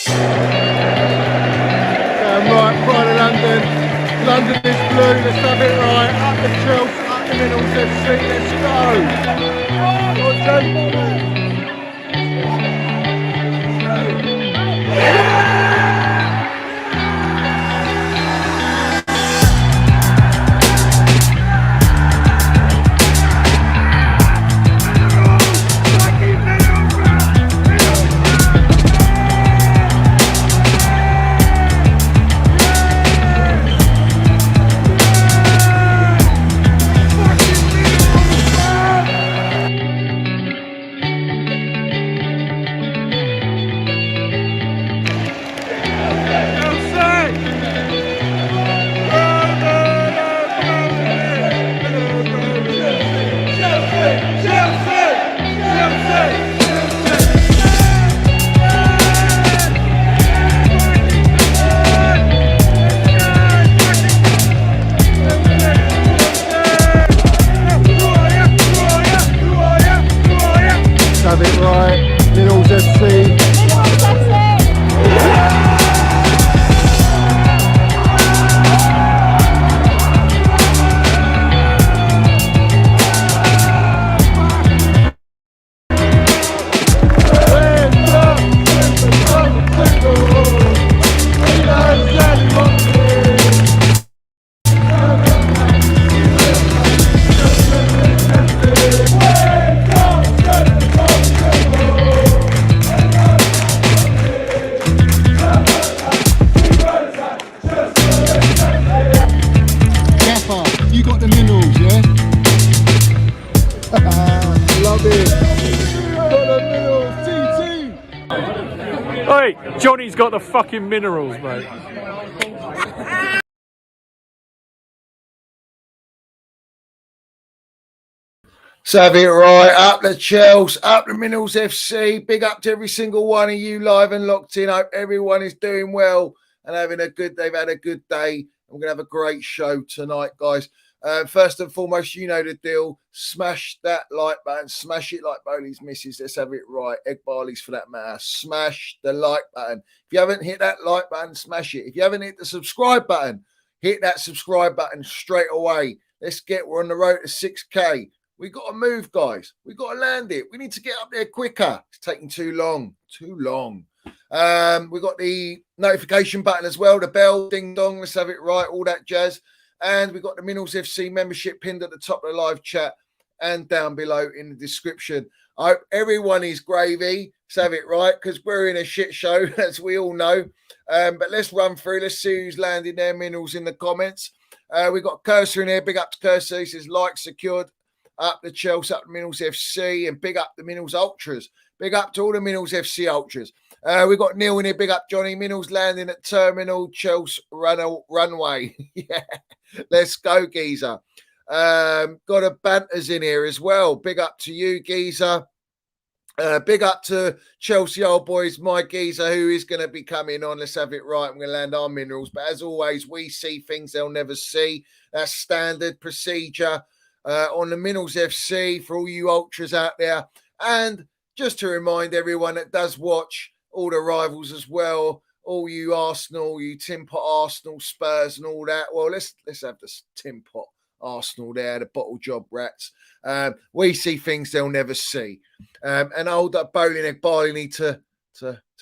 Right, Pride of London. London is blue, let's have it right. Up the Chelsea, up the Middles FC, let's have it right. Middles FC. You got the minerals, yeah? Love it. Got the minerals, TT. Hey, Johnny's got the fucking minerals, mate. So have it right, up the Chelsea, up the Minerals FC. Big up to every single one of you live and locked in. Hope everyone is doing well and having a good, they've had a good day. We're going to have a great show tonight, guys. First and foremost, you know the deal. Smash that like button. Smash it like Bowley's missus. Let's have it right. Egg Barley's for that matter. Smash the like button. If you haven't hit that like button, smash it. If you haven't hit the subscribe button, hit that subscribe button straight away. We're on the road to 6K. We got to move, guys. We got to land it. We need to get up there quicker. It's taking too long. Too long. We got the notification button as well. The bell, ding dong. Let's have it right. All that jazz. And we got the Minerals FC membership pinned at the top of the live chat and down below in the description. I hope everyone is gravy. Let's have it right, because we're in a shit show, as we all know. But let's run through. Let's see who's landing their minerals in the comments. We got Cursor in here. Big up to Cursor. He says, like secured. Up the Chelsea, up the Minerals FC, and big up the Minerals Ultras. Big up to all the Minerals FC Ultras. We got Neil in here. Big up Johnny. Minerals landing at Terminal Chelsea runway. Yeah, let's go, Geezer. Got a Banters in here as well. Big up to you, Geezer. Big up to Chelsea old boys, my Geezer, who is going to be coming on. Let's have it right. I'm going to land our minerals. But as always, we see things they'll never see. That's standard procedure. On the Minerals FC for all you ultras out there. And just to remind everyone that does watch all the rivals as well, all you Arsenal, you Tin Pot Arsenal, Spurs and all that. Well, let's have this Tin Pot Arsenal there, the bottle job rats. We see things they'll never see. And old Bowling Egg Barley need to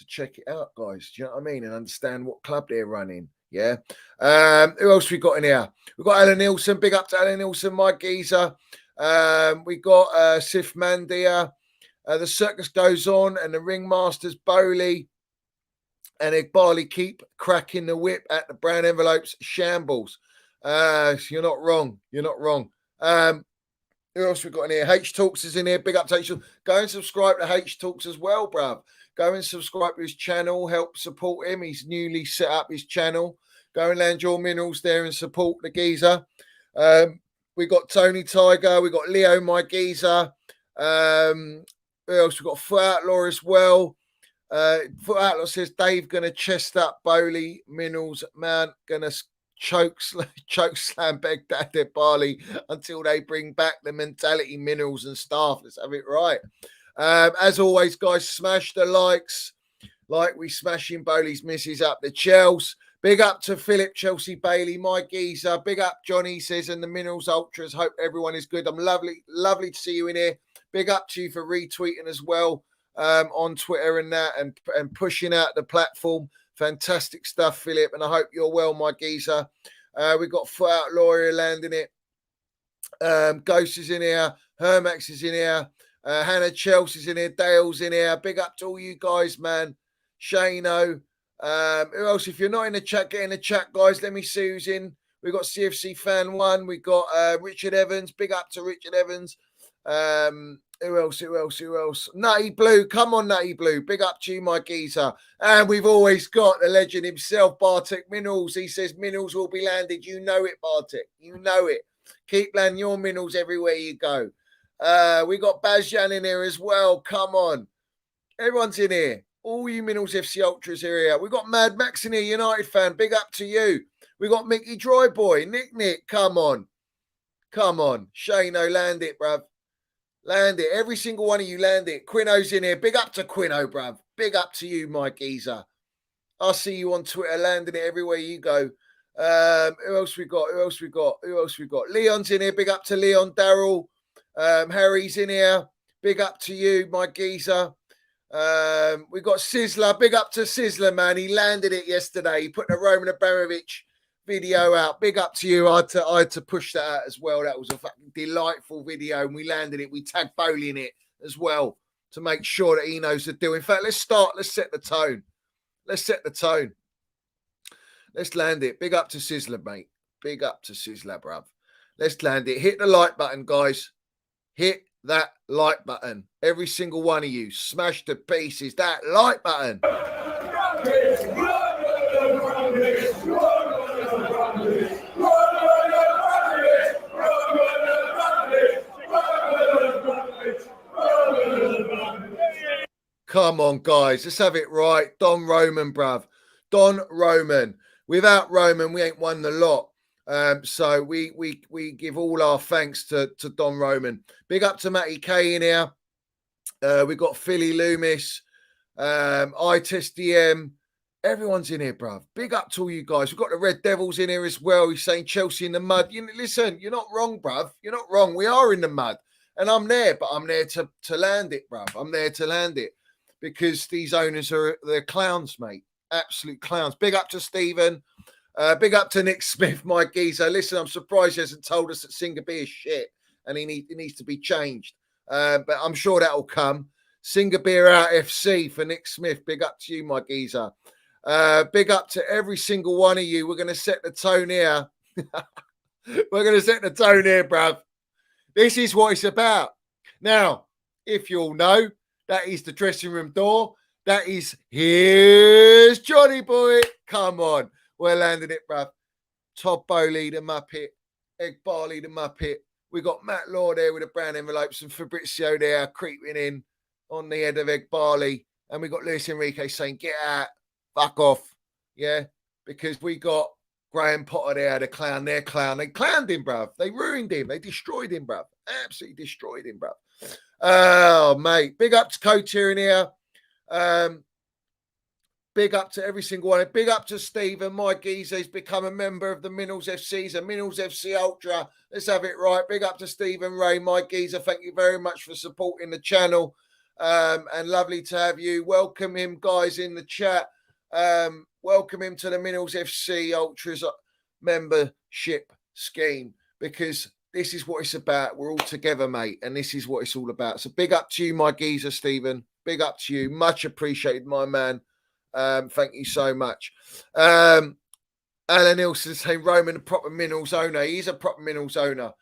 check it out, guys. Do you know what I mean? And understand what club they're running. Yeah. Who else we got in here? We've got Alan Nielsen. Big up to Alan Nielsen, my geezer. We got Sif Mandia. The circus goes on, and the ringmasters Bowley and Egg Barley keep cracking the whip at the brown envelopes. Shambles. You're not wrong. You're not wrong. Who else we got in here? H Talks is in here. Big up to H Talks. Go and subscribe to H Talks as well, bruv. Go and subscribe to his channel. Help support him. He's newly set up his channel. Go and land your minerals there and support the geezer. We got Tony Tiger. We got Leo, my geezer. Who else? We got Foot Outlaw as well. Foot Outlaw says Dave gonna chest up Bowley minerals. Man, gonna choke slam Baghdad Barley until they bring back the mentality minerals and staff. Let's have it right. As always, guys, smash the likes. like we smashing Bowley's misses up the Chelsea. Big up to Philip, Chelsea Bailey, Mike Geezer. Big up Johnny says, and the Minerals Ultras. Hope everyone is good. I'm lovely to see you in here. Big up to you for retweeting as well on Twitter and that, and pushing out the platform. Fantastic stuff, Philip, and I hope you're well, my geezer. We've got Foot Out Lawyer landing it. Ghost is in here. Hermax is in here. Hannah Chelsea's in here. Dale's in here. Big up to all you guys, man. Shano. Who else? If you're not in the chat, get in the chat, guys. Let me see who's in. We've got CFC Fan 1. We've got Richard Evans. Big up to Richard Evans. Who else? Nutty Blue. Come on, Nutty Blue. Big up to you, my geezer. And we've always got the legend himself, Bartek Minerals. He says minerals will be landed. You know it, Bartek. You know it. Keep landing your minerals everywhere you go. We got Bazjan in here as well. Come on. Everyone's in here. All you Minerals FC Ultras are here. We got Mad Max in here, United fan. Big up to you. We got Mickey Dryboy. Nick. Come on. Shano, land it, bruv. Land it. Every single one of you land it. Quino's in here. Big up to Quino, bruv. Big up to you, my geezer. I'll see you on Twitter, landing it everywhere you go. Who else we got? Leon's in here. Big up to Leon. Daryl. Harry's in here. Big up to you, my geezer. We got Sizzler. Big up to Sizzler, man. He landed it yesterday. He put the Roman Abramovich video out. Big up to you. I had to push that out as well. That was a fucking delightful video, and we landed it. We tagged Bowley in it as well to make sure that he knows the deal. In fact, let's set the tone. Let's land it. Big up to Sizzler, mate. Big up to Sizzler, bruv. Let's land it. Hit the like button, guys. Hit that like button. Every single one of you. Smash to pieces that like button. Come on, guys. Let's have it right. Don Roman, bruv. Don Roman. Without Roman, we ain't won the lot. So we give all our thanks to Don Roman. Big up to Matty K in here. We got Philly Loomis, iTest DM. Everyone's in here, bruv. Big up to all you guys. We've got the Red Devils in here as well. He's saying Chelsea in the mud. Listen, you're not wrong, bruv. You're not wrong. We are in the mud. And I'm there, but I'm there to land it, bruv. I'm there to land it because these owners they're clowns, mate. Absolute clowns. Big up to Stephen. Big up to Nick Smith, my geezer. Listen, I'm surprised he hasn't told us that Singapore is shit and he needs to be changed. But I'm sure that'll come. Singapore out FC for Nick Smith. Big up to you, my geezer. Big up to every single one of you. We're going to set the tone here. We're going to set the tone here, bruv. This is what it's about. Now, if you all know, that is the dressing room door. That is, here's Johnny Boy. Come on. We're landing it, bruv. Todd Bowley, the Muppet. Egg Barley, the Muppet. We got Matt Law there with the brown envelopes and Fabrizio there creeping in on the head of Egg Barley. And we got Luis Enrique saying, get out, fuck off. Yeah, because we got Graham Potter there, the clown, their clown. They clowned him, bruv. They ruined him. They destroyed him, bruv. Absolutely destroyed him, bruv. Oh, mate. Big up to Coach here in here. Big up to every single one. Big up to Stephen, my geezer. He's become a member of the Minerals FC. He's a Minerals FC Ultra. Let's have it right. Big up to Stephen Ray, my geezer. Thank you very much for supporting the channel. And lovely to have you. Welcome him, guys, in the chat. Welcome him to the Minerals FC Ultras membership scheme because this is what it's about. We're all together, mate, and this is what it's all about. So big up to you, my geezer, Stephen. Big up to you. Much appreciated, my man. Thank you so much. Alan Nielsen saying Roman, a proper Minerals owner. He's a proper Minerals owner.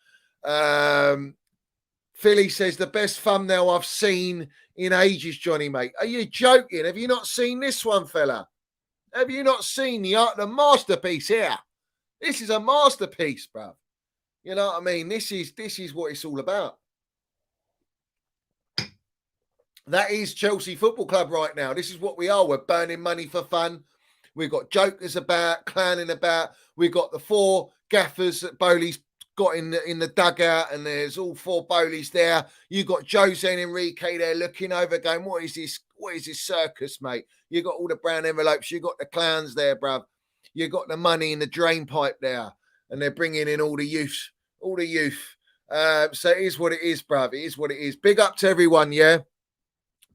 Philly says the best thumbnail I've seen in ages, Johnny, mate. Are you joking? Have you not seen this one, fella? Have you not seen the masterpiece here? This is a masterpiece, bruv. You know what I mean? This is what it's all about. That is Chelsea Football Club right now. This is what we are. We're burning money for fun. We've got jokers about, clowning about. We've got the 4 gaffers that Bowley's got in the dugout, and there's all 4 Bowleys there. You've got Jose and Enrique there looking over, going, what is this what is this circus, mate? You got all the brown envelopes. You got the clowns there, bruv. You got the money in the drain pipe there, and they're bringing in all the youth, all the youth. So it is what it is, bruv. It is what it is. Big up to everyone, yeah.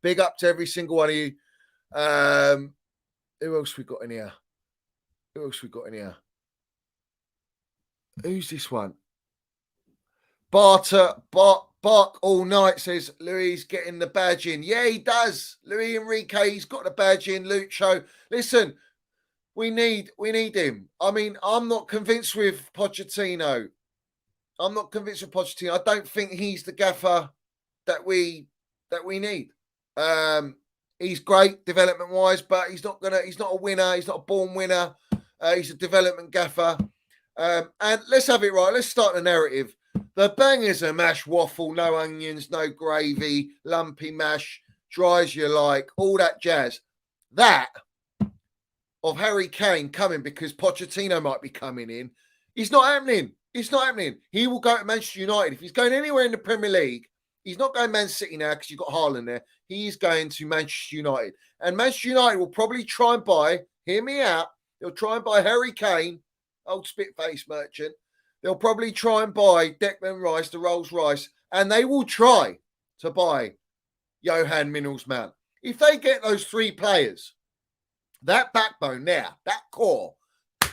Big up to every single one of you. Who else we got in here? Who's this one? Bark all night, says Louis getting the badge in. Yeah, he does. Louis Enrique, he's got the badge in. Lucho. Listen, we need him. I mean, I'm not convinced with Pochettino. I don't think he's the gaffer that we need. He's great development wise, but he's not a winner. He's not a born winner. He's a development gaffer. And let's have it right. Let's start the narrative. The bangers are mash waffle, no onions, no gravy, lumpy mash, dry as you like, all that jazz. That of Harry Kane coming because Pochettino might be coming in, it's not happening. It's not happening. He will go to Manchester United. If he's going anywhere in the Premier League, he's not going Man City now because you've got Haaland there. He's going to Manchester United. And Manchester United will probably try and buy, hear me out, they'll try and buy Harry Kane, old spit-face merchant. They'll probably try and buy Declan Rice, the Rolls Royce, and they will try to buy Johan Minnels-Mount. If they get those three players, that backbone there, that core,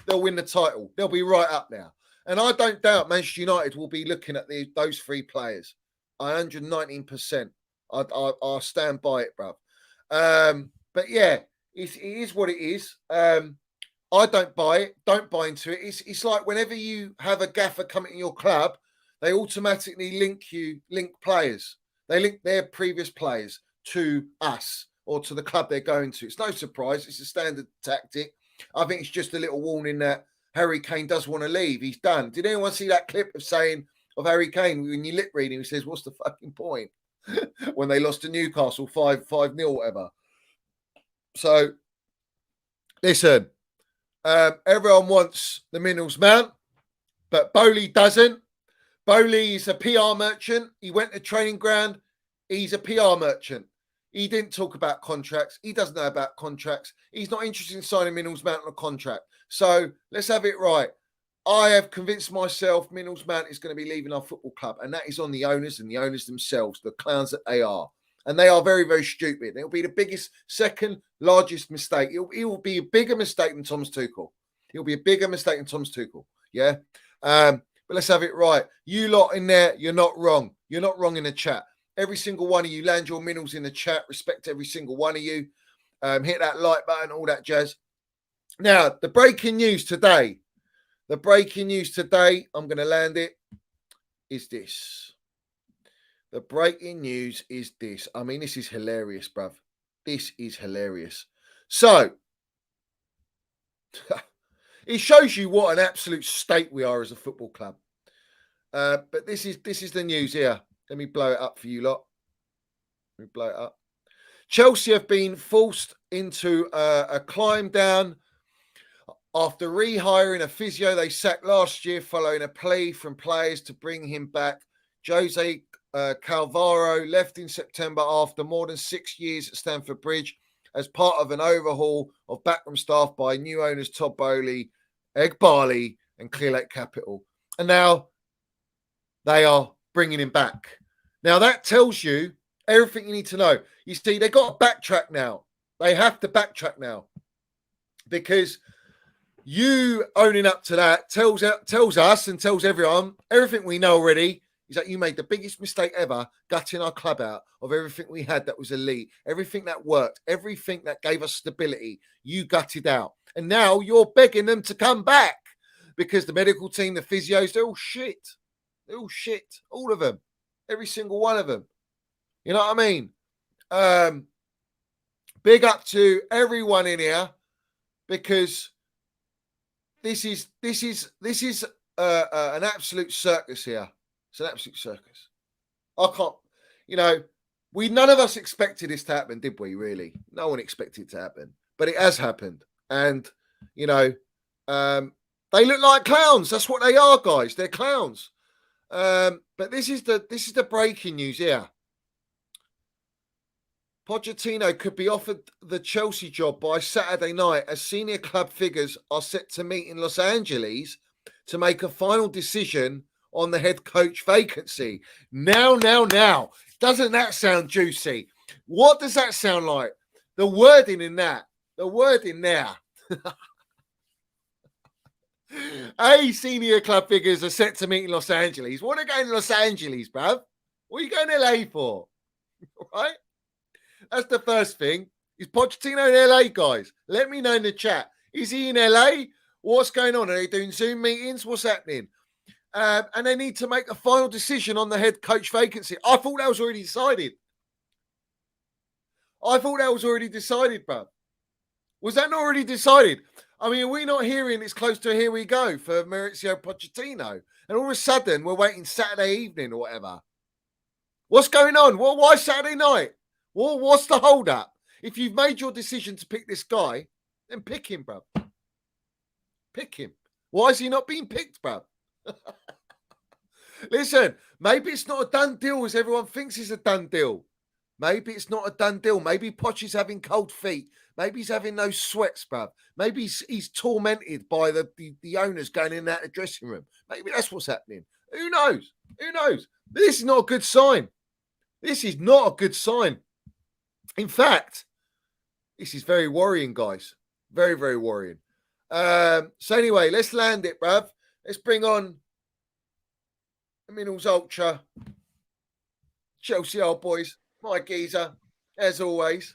they'll win the title. They'll be right up there. And I don't doubt Manchester United will be looking at those three players. 119%. I'll stand by it, bruv. But yeah, it is what it is. I don't buy it. Don't buy into it. It's like whenever you have a gaffer coming to your club, they automatically link players. They link their previous players to us or to the club they're going to. It's no surprise. It's a standard tactic. I think it's just a little warning that Harry Kane does want to leave. He's done. Did anyone see that clip of Harry Kane when you lip read him? He says, "What's the fucking point?" when they lost to Newcastle 5-0, whatever. So, listen. Everyone wants the Minnels-Mount, but Bowley doesn't. Bowley is a PR merchant. He went to training ground. He's a PR merchant. He didn't talk about contracts. He doesn't know about contracts. He's not interested in signing Minnels-Mount on a contract. So let's have it right. I have convinced myself Minnels-Mount is going to be leaving our football club, and that is on the owners and the owners themselves, the clowns that they are. And they are very, very stupid. It'll be the biggest, second largest mistake. It will be a bigger mistake than Thomas Tuchel. It'll be a bigger mistake than Thomas Tuchel. Yeah. But let's have it right. You lot in there, you're not wrong. You're not wrong in the chat. Every single one of you, land your minerals in the chat. Respect every single one of you. Hit that like button, all that jazz. Now, the breaking news today, I'm going to land it, is this. The breaking news is this. I mean, this is hilarious, bruv. This is hilarious. So, it shows you what an absolute state we are as a football club. But this is the news here. Let me blow it up for you lot. Let me blow it up. Chelsea have been forced into a climb down after rehiring a physio they sacked last year following a plea from players to bring him back. Jose Calvaro left in September after more than 6 years at Stamford Bridge as part of an overhaul of backroom staff by new owners Todd Bowley, Egg Barley and Clearlake Capital. And now they are bringing him back. Now that tells you everything you need to know. You see, they got to backtrack now. They have to backtrack now because you owning up to that tells us and tells everyone everything we know already is that you made the biggest mistake ever gutting our club out of everything we had that was elite, everything that worked, everything that gave us stability. You gutted out. And now you're begging them to come back because the medical team, the physios, they're all shit. They're all shit. All of them. Every single one of them. You know what I mean? Big up to everyone in here because this is an absolute circus here. It's an absolute circus. I can't, none of us expected this to happen, did we, really? No one expected it to happen. But it has happened. And, they look like clowns. That's what they are, guys. They're clowns. But this is the breaking news here. Pochettino could be offered the Chelsea job by Saturday night as senior club figures are set to meet in Los Angeles to make a final decision on the head coach vacancy. Now. Doesn't that sound juicy? What does that sound like? The wording in that. The wording there. Senior club figures are set to meet in Los Angeles. What are going to Los Angeles, bruv? What are you going to LA for? Right? That's the first thing. Is Pochettino in LA, guys? Let me know in the chat. Is he in LA? What's going on? Are they doing Zoom meetings? What's happening? And they need to make a final decision on the head coach vacancy. I thought that was already decided. Bruv. Was that not already decided? I mean, are we not hearing it's close to here we go for Mauricio Pochettino? And all of a sudden, we're waiting Saturday evening or whatever. What's going on? Well, why Saturday night? Well, what's the hold up? If you've made your decision to pick this guy, then pick him, bruv. Pick him. Why is he not being picked, bruv? Listen, maybe it's not a done deal as everyone thinks it's a done deal. Maybe it's not a done deal. Maybe Poch is having cold feet. Maybe he's having no sweats, bruv. Maybe he's tormented by the owners going in and out of the dressing room. Maybe that's what's happening. Who knows? This is not a good sign. In fact, this is very worrying, guys. Very, very worrying. So anyway, let's land it, bruv. Let's bring on the Minerals Ultra. Chelsea old boys. My geezer, as always.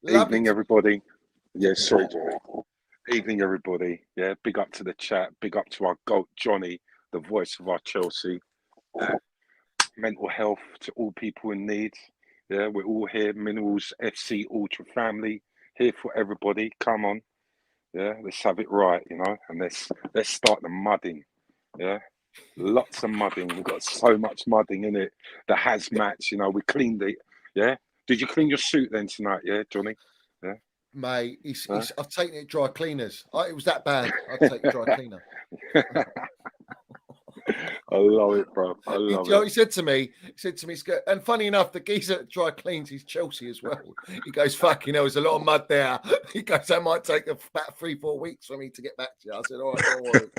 Evening, everybody. Yeah, sorry, Johnny. Evening, everybody. Yeah, big up to the chat. Big up to our GOAT, Johnny, the voice of our Chelsea. Mental health to all people in need. Yeah, we're all here. Minerals FC Ultra family. Here for everybody. Come on. Yeah, let's have it right, and let's start the mudding. Yeah. Lots of mudding. We've got so much mudding in it. The hazmats, we cleaned it. Yeah. Did you clean your suit then tonight? Yeah, Johnny. Yeah. Mate, I've taken it dry cleaners. It was that bad. I'd take it dry cleaner. I love it, bro. I love it. He said to me, and funny enough, the geezer that dry cleans his Chelsea as well. He goes, fucking hell, there's a lot of mud there. He goes, that might take about 3-4 weeks for me to get back to you. I said, all right, don't worry.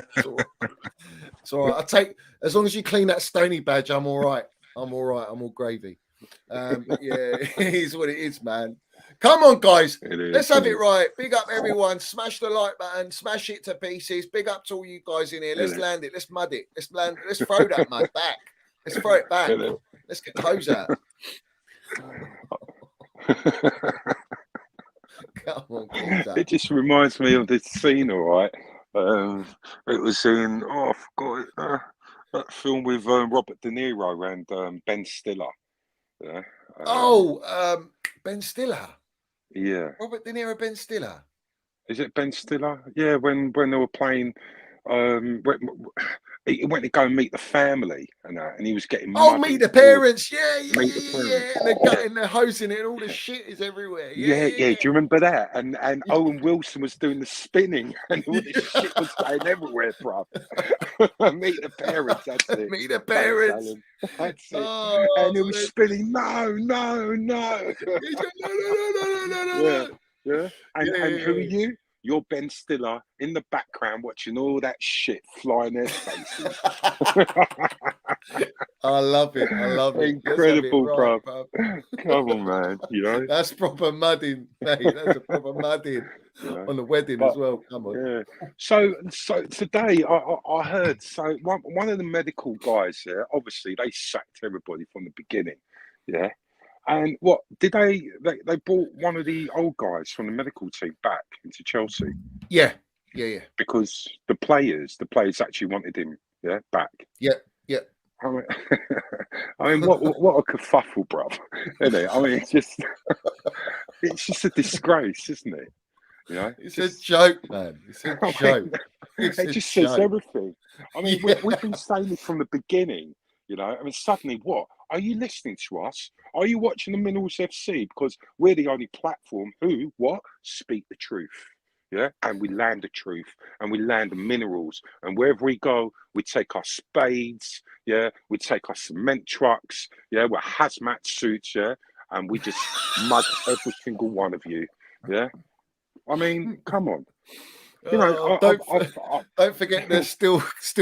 It's all right. I take, as long as you clean that Stony badge, I'm all right. I'm all gravy. But yeah, it is what it is, man. Come on, guys. Let's have it right. Big up, everyone. Smash the like button. Smash it to pieces. Big up to all you guys in here. Let's land it. Let's mud it. Let's throw that mud back. Let's throw it back. Let's get close out. Come on, it just reminds me of this scene, all right? It was in, I forgot it, that film with Robert De Niro and Ben Stiller. Yeah. Ben Stiller. Yeah. Robert De Niro, Ben Stiller. Is it Ben Stiller? Yeah, when they were playing, he went to go and meet the family and he was getting meet the parents. Yeah. And they're hosing it and all the shit is everywhere. Yeah. Do you remember that? And Owen Wilson was doing the spinning and all the shit was going everywhere, bro. Meet the parents, that's it. Meet the parents. That's it. Oh, and he was spinning, no. No. Yeah. And who are you? You're Ben Stiller in the background watching all that shit fly in their faces. I love it. Incredible, bro. Come on, man. That's proper mudding, mate. That's a proper mudding on the wedding as well. Come on. Yeah. So today I heard one of the medical guys there. Obviously, they sacked everybody from the beginning. Yeah. And what did they brought one of the old guys from the medical team back into Chelsea? Yeah. Because the players actually wanted him, back. Yeah. I mean, what a kerfuffle, bruv, isn't it? I mean, it's just a disgrace, isn't it? It's a joke, man. It's a joke. It just says everything. I mean, we've been saying this from the beginning. I mean, suddenly, what? Are you listening to us? Are you watching the Minerals FC? Because we're the only platform who, speak the truth. Yeah, and we land the truth and we land the minerals. And wherever we go, we take our spades. Yeah, we take our cement trucks. Yeah, we're hazmat suits. Yeah, and we just mug every single one of you. Yeah, I mean, come on. You know, Don't forget there's still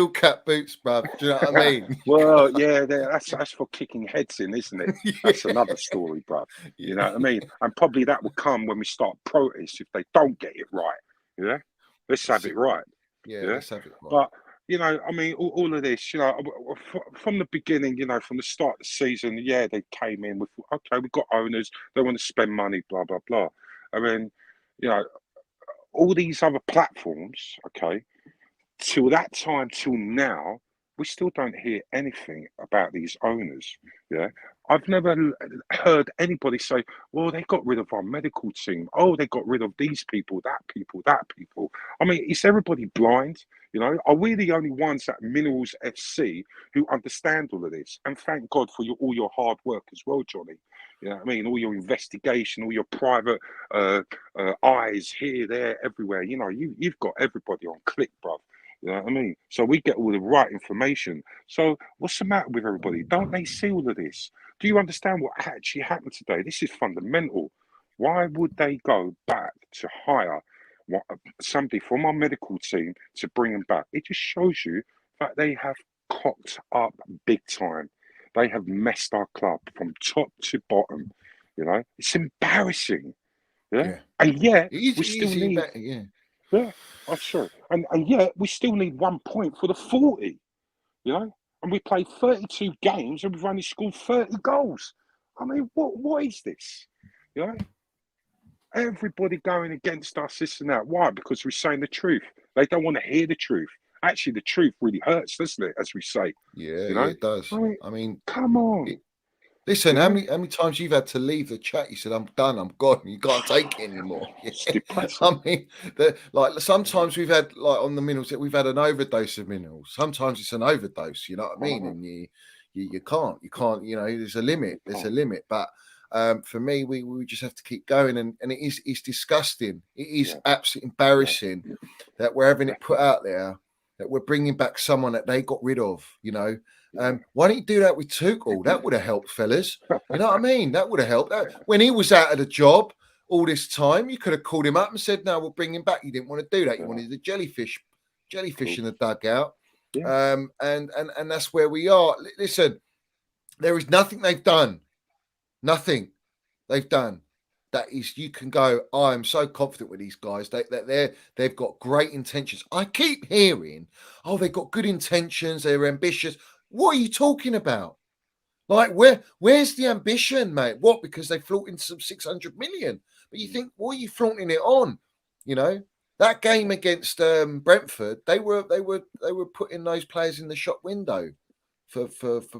cat boots, bruv. Do you know what I mean? well, yeah, that's for kicking heads in, isn't it? Yeah. That's another story, bruv. You know what I mean? And probably that will come when we start protests if they don't get it right. Yeah, let's have it right. Yeah, Yeah, let's have it right. but you know, I mean, all of this, you know, from the beginning, you know, from the start of the season, yeah, they came in with, okay, we've got owners, they want to spend money, blah blah blah. I mean, you know, all these other platforms, okay, till that time, till now, we still don't hear anything about these owners. Yeah, I've never heard anybody say, "Well, they got rid of our medical team. Oh, they got rid of these people, that people, that people." I mean, is everybody blind? You know, are we the only ones at Minerals FC who understand all of this? And thank God for all your hard work as well, Johnny. You know what I mean? All your investigation, all your private eyes here, there, everywhere. You know, you've got everybody on click, bruv. You know what I mean? So we get all the right information. So what's the matter with everybody? Don't they see all of this? Do you understand what actually happened today? This is fundamental. Why would they go back to hire somebody from our medical team to bring him back? It just shows you that they have cocked up big time. They have messed our club from top to bottom. You know, it's embarrassing. Yeah. And yet we still need. Yeah, I'm sure. And yet we still need 1 point for the 40, you know? And we played 32 games and we've only scored 30 goals. I mean, what is this? You know? Everybody going against us, this and that. Why? Because we're saying the truth. They don't want to hear the truth. Actually, the truth really hurts, doesn't it? As we say. Yeah, you know? yeah, it does. I mean, come on. Listen, how many times you've had to leave the chat? You said, "I'm done, I'm gone. You can't take it anymore." It's depressing. I mean, like sometimes we've had like on the minerals, we've had an overdose of minerals. Sometimes it's an overdose. You know what I mean? And you can't. You know, there's a limit. There's a limit. But for me, we just have to keep going, and it's disgusting. It is absolutely embarrassing that we're having it put out there that we're bringing back someone that they got rid of. You know. Why don't you do that with Tuchel? That would have helped, fellas. You know what I mean? That would have helped. When he was out of the job all this time, you could have called him up and said, "No, we'll bring him back." You didn't want to do that. You wanted the jellyfish in the dugout. And that's where we are. Listen, there is nothing they've done. Nothing they've done. That is, you can go, I am so confident with these guys. They've got great intentions. I keep hearing, oh, they've got good intentions. They're ambitious. What are you talking about? Like, where's the ambition, mate? What? Because they flaunted some 600 million. But you think, what are you flaunting it on? You know, that game against Brentford, they were putting those players in the shop window for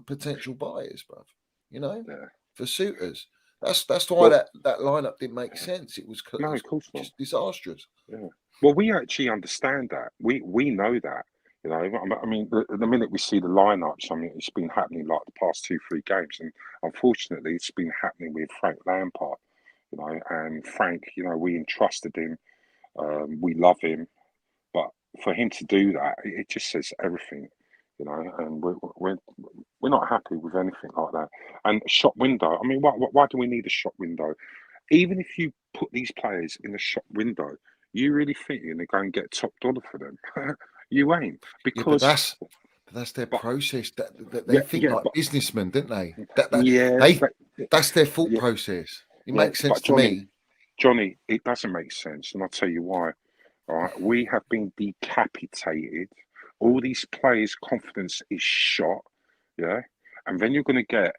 potential buyers, bruv. You know, for suitors. That's why that lineup didn't make sense. It was of course not. Just disastrous. Yeah. Well, we actually understand that. We know that. You know, I mean, the minute we see the lineups, I mean, it's been happening like the past 2-3 games, and unfortunately, it's been happening with Frank Lampard. You know, and Frank, you know, we entrusted him, we love him, but for him to do that, it just says everything. You know, and we're not happy with anything like that. And shop window, I mean, why do we need a shop window? Even if you put these players in the shop window, you really think you're going to go and get top dollar for them? You ain't, because that's their process. That they think like businessmen, don't they? That's their thought process. It makes sense to me. Johnny, it doesn't make sense, and I'll tell you why. All right, we have been decapitated. All these players' confidence is shot. Yeah, and then you're going to get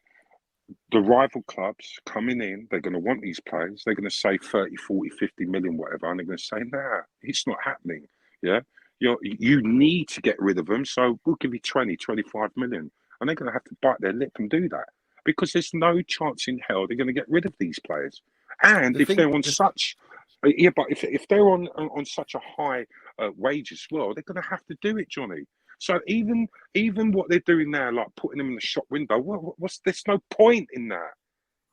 the rival clubs coming in. They're going to want these players. They're going to say 30, 40, 50 million, whatever, and they're going to say, nah, it's not happening. Yeah. You need to get rid of them, so we'll give you 20, 25 million. And they're going to have to bite their lip and do that because there's no chance in hell they're going to get rid of these players. And if they're on such, but if they're on such a high wage as well, they're going to have to do it, Johnny. So even what they're doing now, like putting them in the shop window, there's no point in that.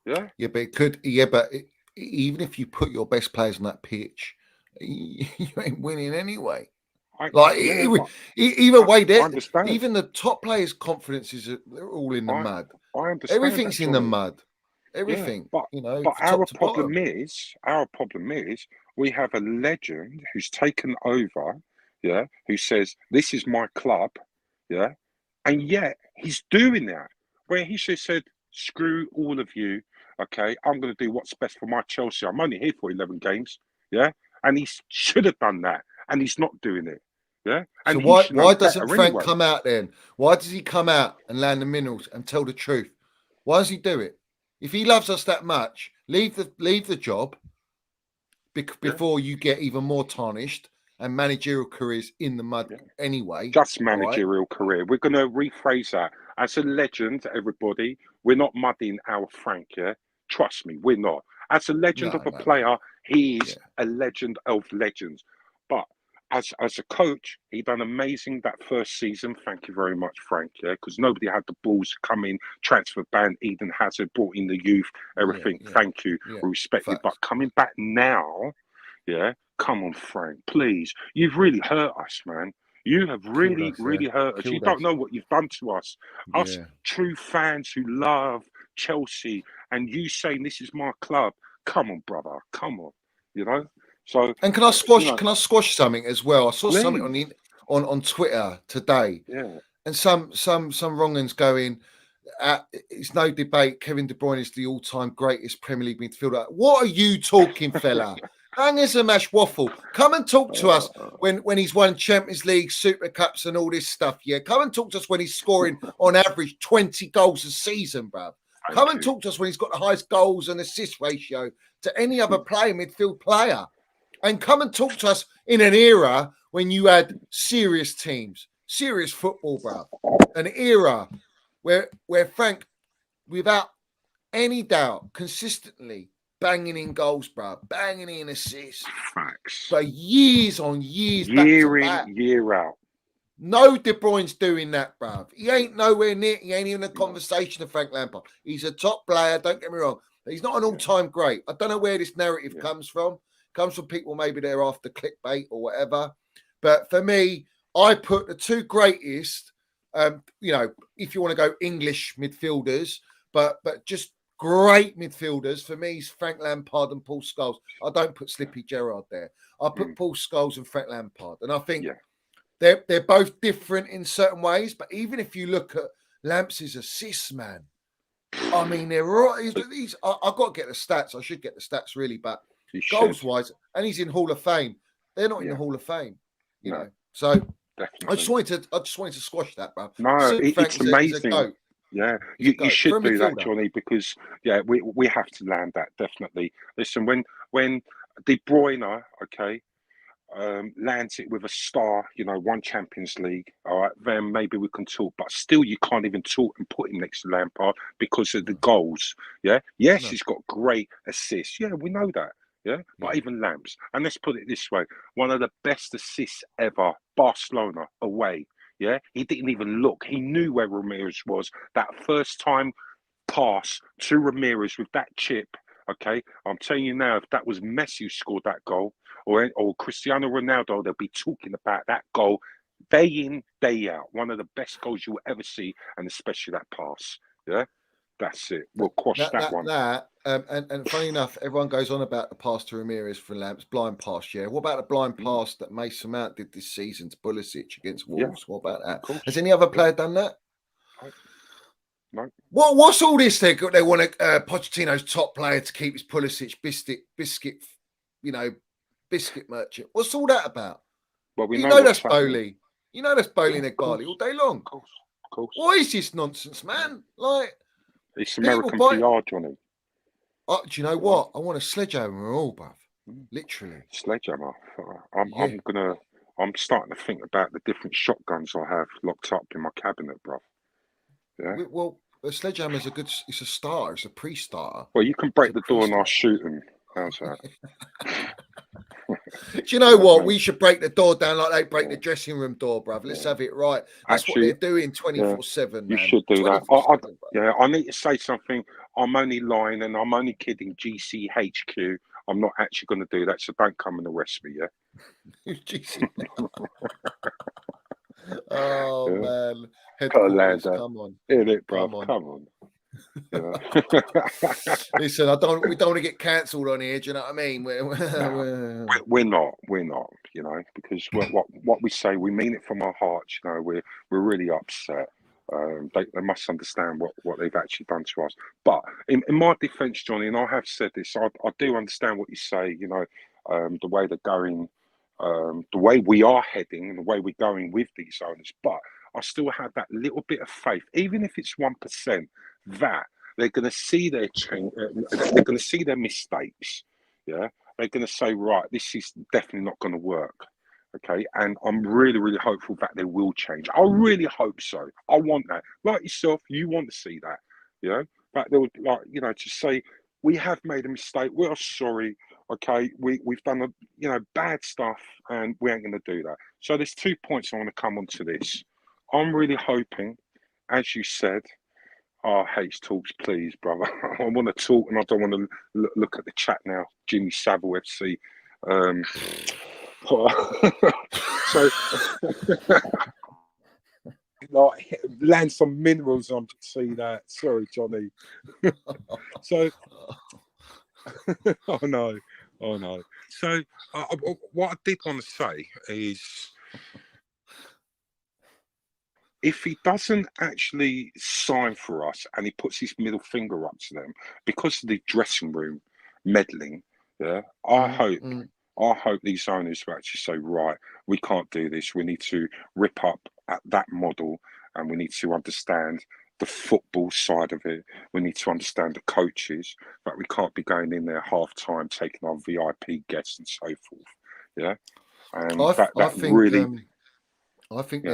Yeah. Yeah, but it could. Yeah, but even if you put your best players on that pitch, you ain't winning anyway. Either way, even the top players' confidences they're all in the mud. I understand. Everything's in the mud. everything. but You know, but top to bottom. our problem is we have a legend who's taken over, yeah, who says this is my club, yeah, and yet he's doing that where he should have said, screw all of you, okay, I'm going to do what's best for my Chelsea. I'm only here for 11 games, yeah, and he should have done that, and he's not doing it, yeah, So and he should know why doesn't better Frank anyway. come out then? Why does he come out and land the minerals and tell the truth? Why does he do it? If he loves us that much, leave the job before you get even more tarnished and managerial careers in the mud Yeah. anyway. Just All right. managerial career. We're going to rephrase that. As a legend, everybody, we're not mudding our Frank, yeah? Trust me, we're not. As a legend of a No. player, he is Yeah. a legend of legends. But as a coach, he done amazing that first season. Thank you very much, Frank, yeah? Because nobody had the balls to come in, transfer ban, Eden Hazard, brought in the youth, everything. Yeah. Thank you. Yeah. We respect you. Facts. But coming back now, yeah? Come on, Frank, please. You've really hurt us, man. You have Killed really, us, yeah. really hurt us. You Killed don't us. know what you've done to us. Us Yeah. true fans who love Chelsea, and you saying this is my club. Come on, brother. Come on. You know? So, And you know, can I squash something as well? I saw something please. on Twitter today, Yeah. and some wrong uns going. It's no debate. Kevin De Bruyne is the all-time greatest Premier League midfielder. What are you talking, fella? Hang us a mash waffle. Come and talk to us when he's won Champions League, Super Cups, and all this stuff. Yeah, come and talk to us when he's scoring on average 20 goals a season, bruv. Come and talk to us when he's got the highest goals and assist ratio to any other midfield player. And come and talk to us in an era when you had serious teams, serious football, bruv. An era where Frank, without any doubt, consistently banging in goals, bro, banging in assists Facts. for years on years, back to Year back. in, year out. No De Bruyne's doing that, bruv. He ain't nowhere near. He ain't even a conversation of Frank Lampard. He's a top player. Don't get me wrong. But he's not an all-time great. I don't know where this narrative comes from. It comes from people maybe they're after clickbait or whatever. But for me, I put the two greatest. You know, if you want to go English midfielders, but just great midfielders for me is Frank Lampard and Paul Scholes. I don't put Slippy Gerrard there. I put Paul Scholes and Frank Lampard, and I think they're both different in certain ways. But even if you look at Lamps' assists, man, I mean they're right. I've got to get the stats. I should get the stats really, but goals wise, and he's in Hall of Fame. They're not in the Hall of Fame, you know. So definitely. I just wanted to squash that, bro. No, it's amazing. Is a goat. Yeah, you should do that, Johnny, because we have to land that definitely. Listen, when De Bruyne, okay, lands it with a star, you know, one Champions League, all right, then maybe we can talk. But still, you can't even talk and put him next to Lampard because of the goals. Yeah, yes, he's got great assists. Yeah, we know that. Yeah, but even Lamps, and let's put it this way: one of the best assists ever, Barcelona away. Yeah, he didn't even look. He knew where Ramirez was. That first time pass to Ramirez with that chip. Okay, I'm telling you now, if that was Messi who scored that goal, or Cristiano Ronaldo, they'll be talking about that goal day in, day out. One of the best goals you'll ever see, and especially that pass. Yeah, that's it. We'll quash that one. And funny enough, everyone goes on about the pass to Ramirez for Lamps, blind pass. Yeah, what about the blind pass that Mason Mount did this season to Pulisic against Wolves? What about that? Has any other player done that? No. What's all this? They want Pochettino's top player to keep his Pulisic biscuit, you know, biscuit merchant. What's all that about? Well, we know that's Bowley. You know that's Bowley and Barley all day long. Of course. What is this nonsense, man? Like, it's American PR, Johnny. Do you know what? I want a sledgehammer all, bruv. Literally. Sledgehammer. I'm starting to think about the different shotguns I have locked up in my cabinet, bruv. Yeah. Well, a sledgehammer is it's a starter. It's a pre-starter. Well, you can break the door and I'll shoot him. How's that? Do you know what? We should break the door down like they break the dressing room door, bruv. Let's have it right. That's what they're doing 24/7. You should do that. I need to say something. I'm only lying and I'm only kidding. GCHQ. I'm not actually going to do that, so don't come and arrest me. Yeah. Oh man, headquarters, come on. In it, bro. Come on. Listen, we don't want to get cancelled on here. Do you know what I mean? We're not, you know, because what we say, we mean it from our hearts. You know, we're really upset. They must understand what they've actually done to us. But in my defence, Johnny, and I have said this, I do understand what you say. You know, the way they're going, the way we are heading, and the way we're going with these owners. But I still have that little bit of faith, even if it's 1%, that they're going to see their change. They're going to see their mistakes. Yeah, they're going to say, right, this is definitely not going to work. Okay, and I'm really, really hopeful that they will change. I really hope so. I want that. Like yourself, you want to see that. You know, that they'll, like, you know, to say we have made a mistake. We are sorry. Okay, we've done bad stuff, and we ain't going to do that. So there's 2 points I want to come onto this. I'm really hoping, as you said. H talks, please, brother. I want to talk, and I don't want to look at the chat now. Jimmy Savile FC. So, like, land some minerals on to see that. Sorry, Johnny. So, oh no. So, what I did want to say is, if he doesn't actually sign for us and he puts his middle finger up to them because of the dressing room meddling, yeah, I hope these owners will actually say, right, we can't do this. We need to rip up at that model, and we need to understand the football side of it. We need to understand the coaches, that we can't be going in there half time taking our VIP guests and so forth. Yeah, and I think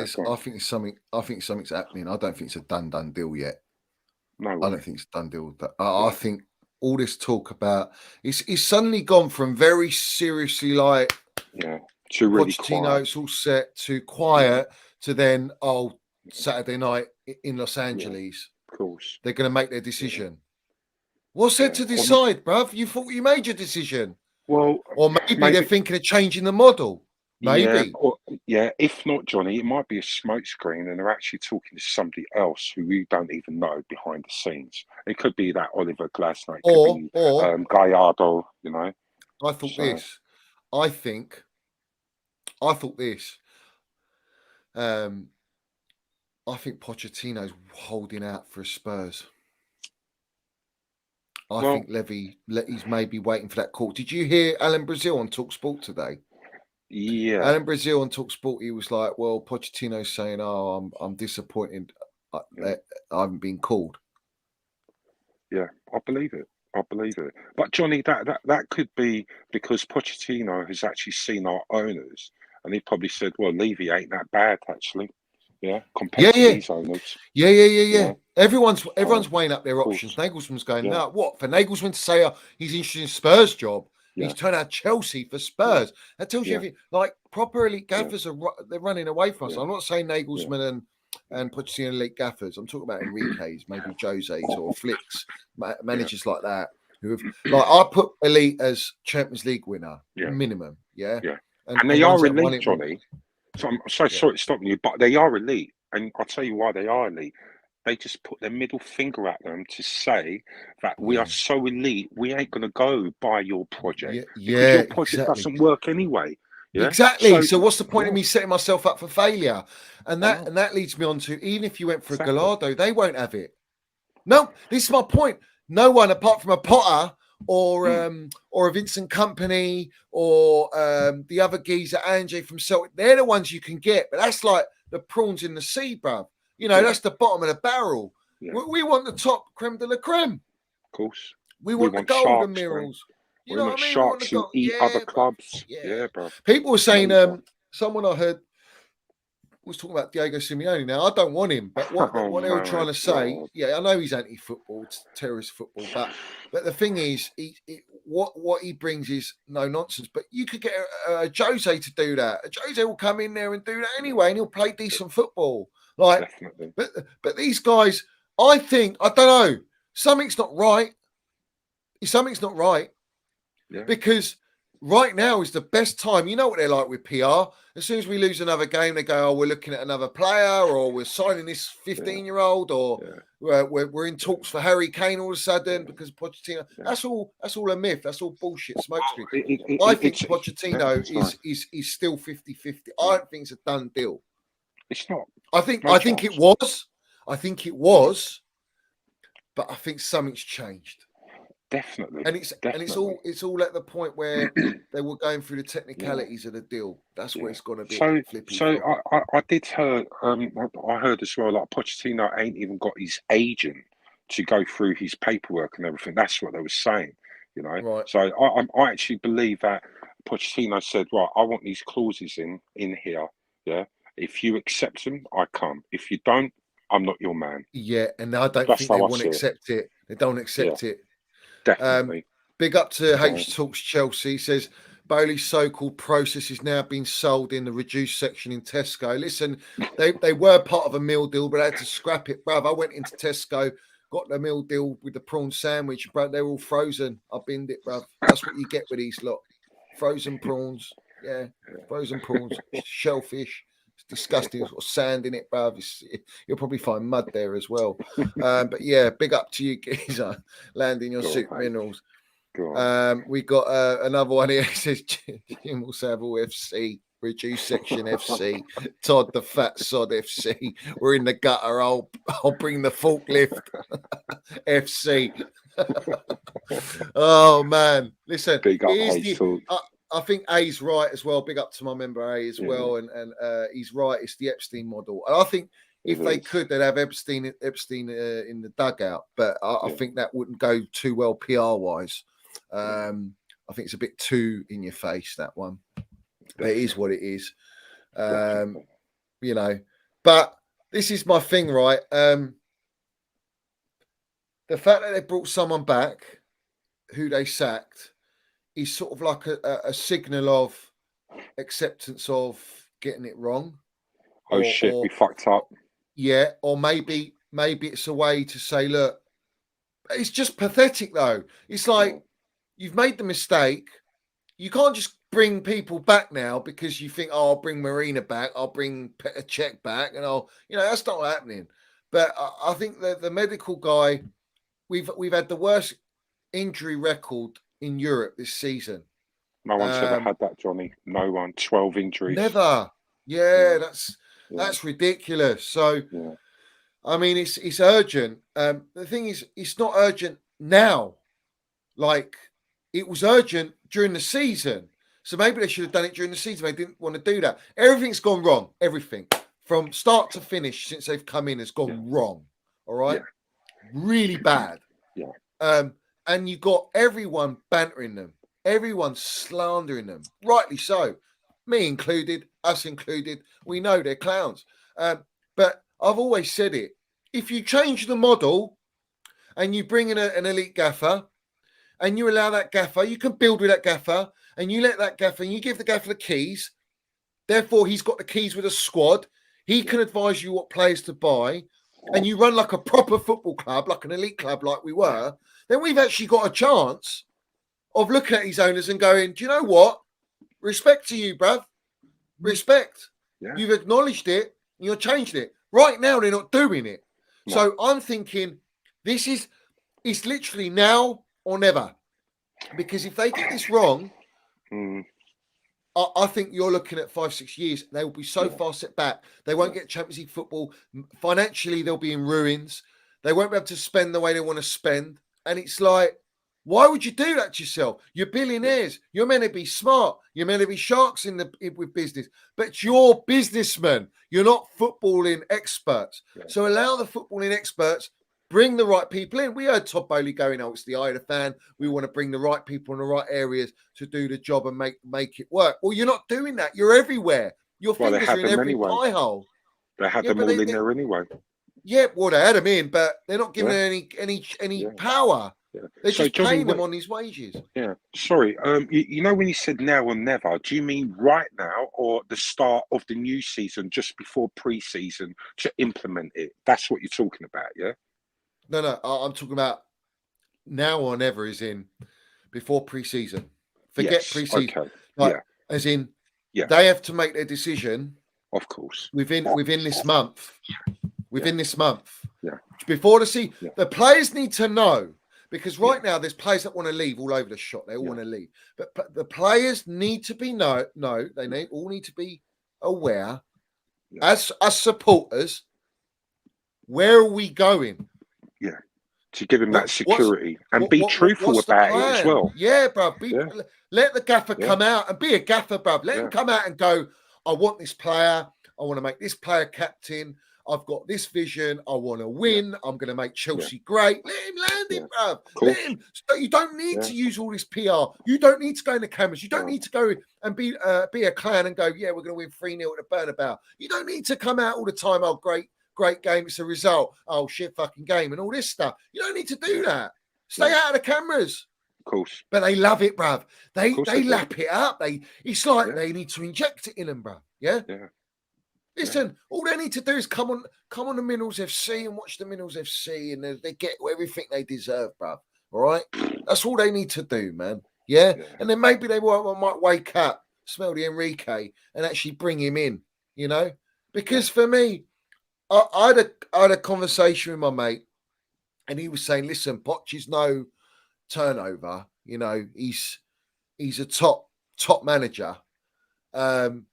something's happening. I don't think it's a done deal yet. No way. I don't think it's a done deal. I think all this talk about it's suddenly gone from very seriously like to really Pochettino, quiet. it's all set, to quiet, to then Saturday night in Los Angeles. Of course, they're going to make their decision. What's there to decide, bruv? You thought you made your decision. Well, or maybe they're thinking of changing the model. Maybe. If not, Johnny, it might be a smokescreen, and they're actually talking to somebody else who we don't even know behind the scenes. It could be that Oliver Glasner, it could be Gallardo. You know, I thought this. I thought this. I think Pochettino's holding out for Spurs. I think Levy's maybe waiting for that call. Did you hear Alan Brazil on TalkSport today? Yeah. Alan Brazil on TalkSport, he was like, well, Pochettino's saying, I'm disappointed I haven't been called. Yeah, I believe it. But Johnny, that could be because Pochettino has actually seen our owners, and he probably said, well, Levy ain't that bad, actually. Yeah, compared to these owners. Yeah. Everyone's weighing up their options. Nagelsmann's going, no, what? For Nagelsmann to say he's interested in Spurs' job, he's turned out Chelsea for Spurs. That tells you everything. Like, proper elite gaffers they're running away from us. I'm not saying Nagelsmann and Pochettino elite gaffers. I'm talking about Enrique's, maybe Jose's or Flick's, managers like that. Who have, like, I put elite as Champions League winner, minimum. Yeah. And they are elite, Johnny. So I'm so sorry to stop you, but they are elite. And I'll tell you why they are elite. They just put their middle finger at them to say that we are so elite, we ain't going to go by your project. Because your project doesn't work anyway. Yeah? Exactly. So what's the point of me setting myself up for failure? And that leads me on to, even if you went for a Gallardo, they won't have it. No, this is my point. No one apart from a Potter or a Vincent Kompany or the other geezer, Ange from Celtic, they're the ones you can get. But that's like the prawns in the sea, bruv. You know, that's the bottom of the barrel. Yeah. We want the top creme de la creme. Of course. We want the golden mirrors. You know what I mean? Sharks who eat other clubs. Yeah, bro. People were saying, someone I heard was talking about Diego Simeone. Now, I don't want him, but what they were trying to say, I know he's anti-football, it's terrorist football, but the thing is, what he brings is no nonsense. But you could get a Jose to do that. A Jose will come in there and do that anyway, and he'll play decent football. Like, definitely. But these guys, I don't know, something's not right. Something's not right. Yeah. Because right now is the best time. You know what they're like with PR. As soon as we lose another game, they go, "Oh, we're looking at another player, or we're signing this 15-year-old, or we're in talks for Harry Kane all of a sudden because of Pochettino." That's all a myth. That's all bullshit, smokescreen. I think Pochettino is still 50-50. I don't think it's a done deal. It's not. I think it was. I think it was, but I think something's changed. Definitely. And it's all at the point where they were going through the technicalities of the deal. That's where it's gonna be. I did hear I heard as well, like Pochettino ain't even got his agent to go through his paperwork and everything. That's what they were saying, you know. Right. So I actually believe that Pochettino said, right, I want these clauses in here. Yeah. If you accept them, I come. If you don't, I'm not your man. Yeah, and I don't think they want to accept it. They don't accept it. Definitely. Big up to H Talks Chelsea. Says Bowley's so-called process is now being sold in the reduced section in Tesco. Listen, they were part of a meal deal, but I had to scrap it, bruv. I went into Tesco, got the meal deal with the prawn sandwich, but they're all frozen. I binned it, bruv. That's what you get with these lot. Frozen prawns. Yeah, frozen prawns, shellfish. It's disgusting. It's got sand in it, bruv. You'll probably find mud there as well. But yeah, big up to you, geezer, landing your soup minerals. We got another one here. It says Jim will Savile FC, reduced section FC, Todd the fat sod FC. We're in the gutter. I'll bring the forklift FC. Oh man, listen, big up I think A's right as well. Big up to my member A as well, and he's right. It's the Epstein model, and I think if they could, they'd have Epstein in the dugout. But I think that wouldn't go too well PR wise. I think it's a bit too in your face, that one. But it is what it is, you know. But this is my thing, right? The fact that they brought someone back who they sacked is sort of like a signal of acceptance of getting it wrong. We fucked up. Yeah, or maybe it's a way to say, look, it's just pathetic though. It's like you've made the mistake. You can't just bring people back now because you think, oh, I'll bring Marina back, I'll bring Petr Cech back, and that's not happening. But I think that the medical guy, we've had the worst injury record in Europe this season. No one's ever had that, Johnny. No one. 12 injuries. Never. Yeah, that's ridiculous. So, I mean, it's urgent. The thing is, it's not urgent now. Like, it was urgent during the season. So maybe they should have done it during the season. They didn't want to do that. Everything's gone wrong. Everything. From start to finish since they've come in has gone wrong. All right? Yeah. Really bad. Yeah. And you got everyone bantering them. Everyone slandering them. Rightly so. Me included, us included. We know they're clowns. But I've always said it. If you change the model and you bring in an elite gaffer and you allow that gaffer, you can build with that gaffer and you let that gaffer and you give the gaffer the keys. Therefore, he's got the keys with a squad. He can advise you what players to buy. And you run like a proper football club, like an elite club like we were, then we've actually got a chance of looking at these owners and going, do you know what? Respect to you, bruv. Respect. Yeah. You've acknowledged it and you've changed it. Right now, they're not doing it. No. So I'm thinking it's literally now or never. Because if they get this wrong, I think you're looking at 5-6 years. They will be so far set back. They won't get Champions League football. Financially, they'll be in ruins. They won't be able to spend the way they want to spend. And it's like, why would you do that to yourself? You're billionaires. You're meant to be smart. You're meant to be sharks with business. But you're businessmen. You're not footballing experts. Yeah. So allow the footballing experts, bring the right people in. We heard Todd Bowley going, it's the eye of the fan. We want to bring the right people in the right areas to do the job and make it work. Well, you're not doing that. You're everywhere. Your fingers are in every pie hole. They had them all in there anyway. Yeah, well, they had them in, but they're not giving any power. Yeah. They're just paying them on his wages. Yeah. Sorry. You know when you said now or never, do you mean right now or the start of the new season, just before pre-season to implement it? That's what you're talking about, yeah? No. I'm talking about now or never, is in before pre-season. Forget Yes. pre-season. Okay. Like, Yeah. as in, Yeah. they have to make their decision Of course. within this month. Within this month. Yeah. Before the season, Yeah. the players need to know, because right now there's players that want to leave all over the shop. They all want to leave, but the players need to be all need to be aware, as supporters. Where are we going? Yeah. To give him that What's security and be truthful what's the about it as plan? well. Yeah, bro. Yeah. Let the gaffer Yeah. come out and be a gaffer, bro. Let him come out and go, I want this player. I want to make this player captain. I've got this vision. I want to win. I'm going to make Chelsea great. Let him land it, bro. Let him. So you don't need to use all this PR. You don't need to go in the cameras. You don't need to go and be a clown and go, yeah, we're going to win 3-0 at the Bernabeu. You don't need to come out all the time, oh, great game, it's a result. Oh, shit fucking game and all this stuff. You don't need to do that. Stay out of the cameras. Of course. But they love it, bruv. They do. lap it up. It's like they need to inject it in them, bruv. Yeah? Yeah. Listen, all they need to do is come on the Minerals FC and watch the Minerals FC, and they get everything they deserve, bruv. All right? That's all they need to do, man. Yeah? And then maybe they might wake up, smell the Enrique, and actually bring him in, you know? Because for me, I had a conversation with my mate, and he was saying, listen, Poch is no turnover. You know, he's a top manager. But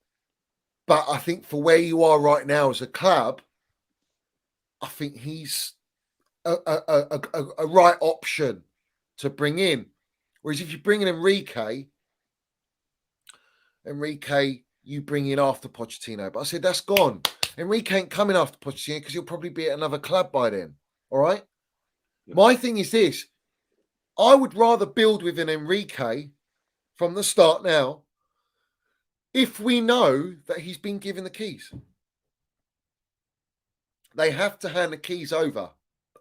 I think for where you are right now as a club, I think he's a right option to bring in. Whereas if you bring in Enrique, you bring in after Pochettino. But I said, that's gone. Enrique ain't coming after Pochettino because he'll probably be at another club by then. All right? Yeah. My thing is this. I would rather build with an Enrique from the start now if we know that he's been given the keys. They have to hand the keys over.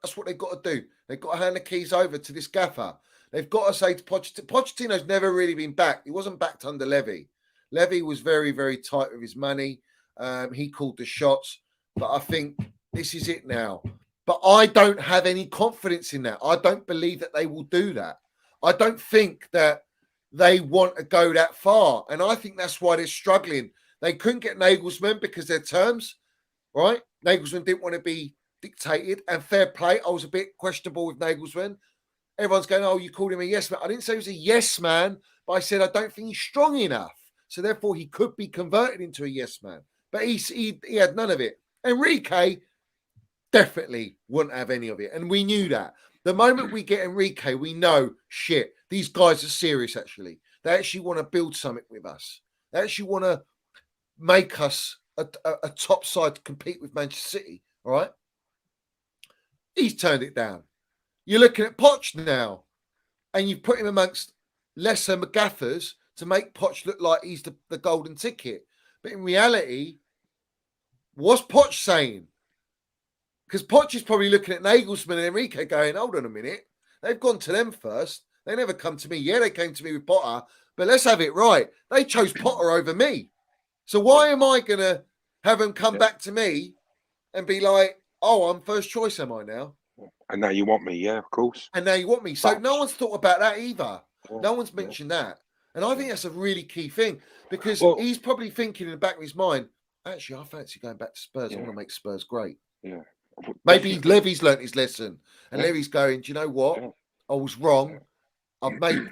That's what they've got to do. They've got to hand the keys over to this gaffer. They've got to say to Pochettino's never really been backed. He wasn't backed under Levy. Levy was very, very tight with his money. He called the shots. But I think this is it now. But I don't have any confidence in that. I don't believe that they will do that. I don't think that they want to go that far. And I think that's why they're struggling. They couldn't get Nagelsmann because their terms, right? Nagelsmann didn't want to be dictated. And fair play, I was a bit questionable with Nagelsmann. Everyone's going, oh, you called him a yes man. I didn't say he was a yes man, but I said I don't think he's strong enough. So therefore, he could be converted into a yes man. But he had none of it. Enrique definitely wouldn't have any of it. And we knew that. The moment we get Enrique, we know, shit, these guys are serious, actually. They actually want to build something with us. They actually want to make us a top side to compete with Manchester City, all right? He's turned it down. You're looking at Poch now, and you've put him amongst lesser McGaffers to make Poch look like he's the golden ticket. But in reality, what's Poch saying? Because Poch is probably looking at Nagelsmann and Enrique going, hold on a minute. They've gone to them first. They never come to me. Yeah, they came to me with Potter, but let's have it right. They chose Potter over me. So why am I going to have them come back to me and be like, oh, I'm first choice, am I now? And now you want me, yeah, of course. And now you want me. So But, no one's thought about that either. No one's mentioned that. And I think that's a really key thing because he's probably thinking in the back of his mind, actually, I fancy going back to Spurs. I want to make Spurs great. Yeah. Maybe Levy's learnt his lesson. And Levy's going, do you know what? I was wrong. I've made,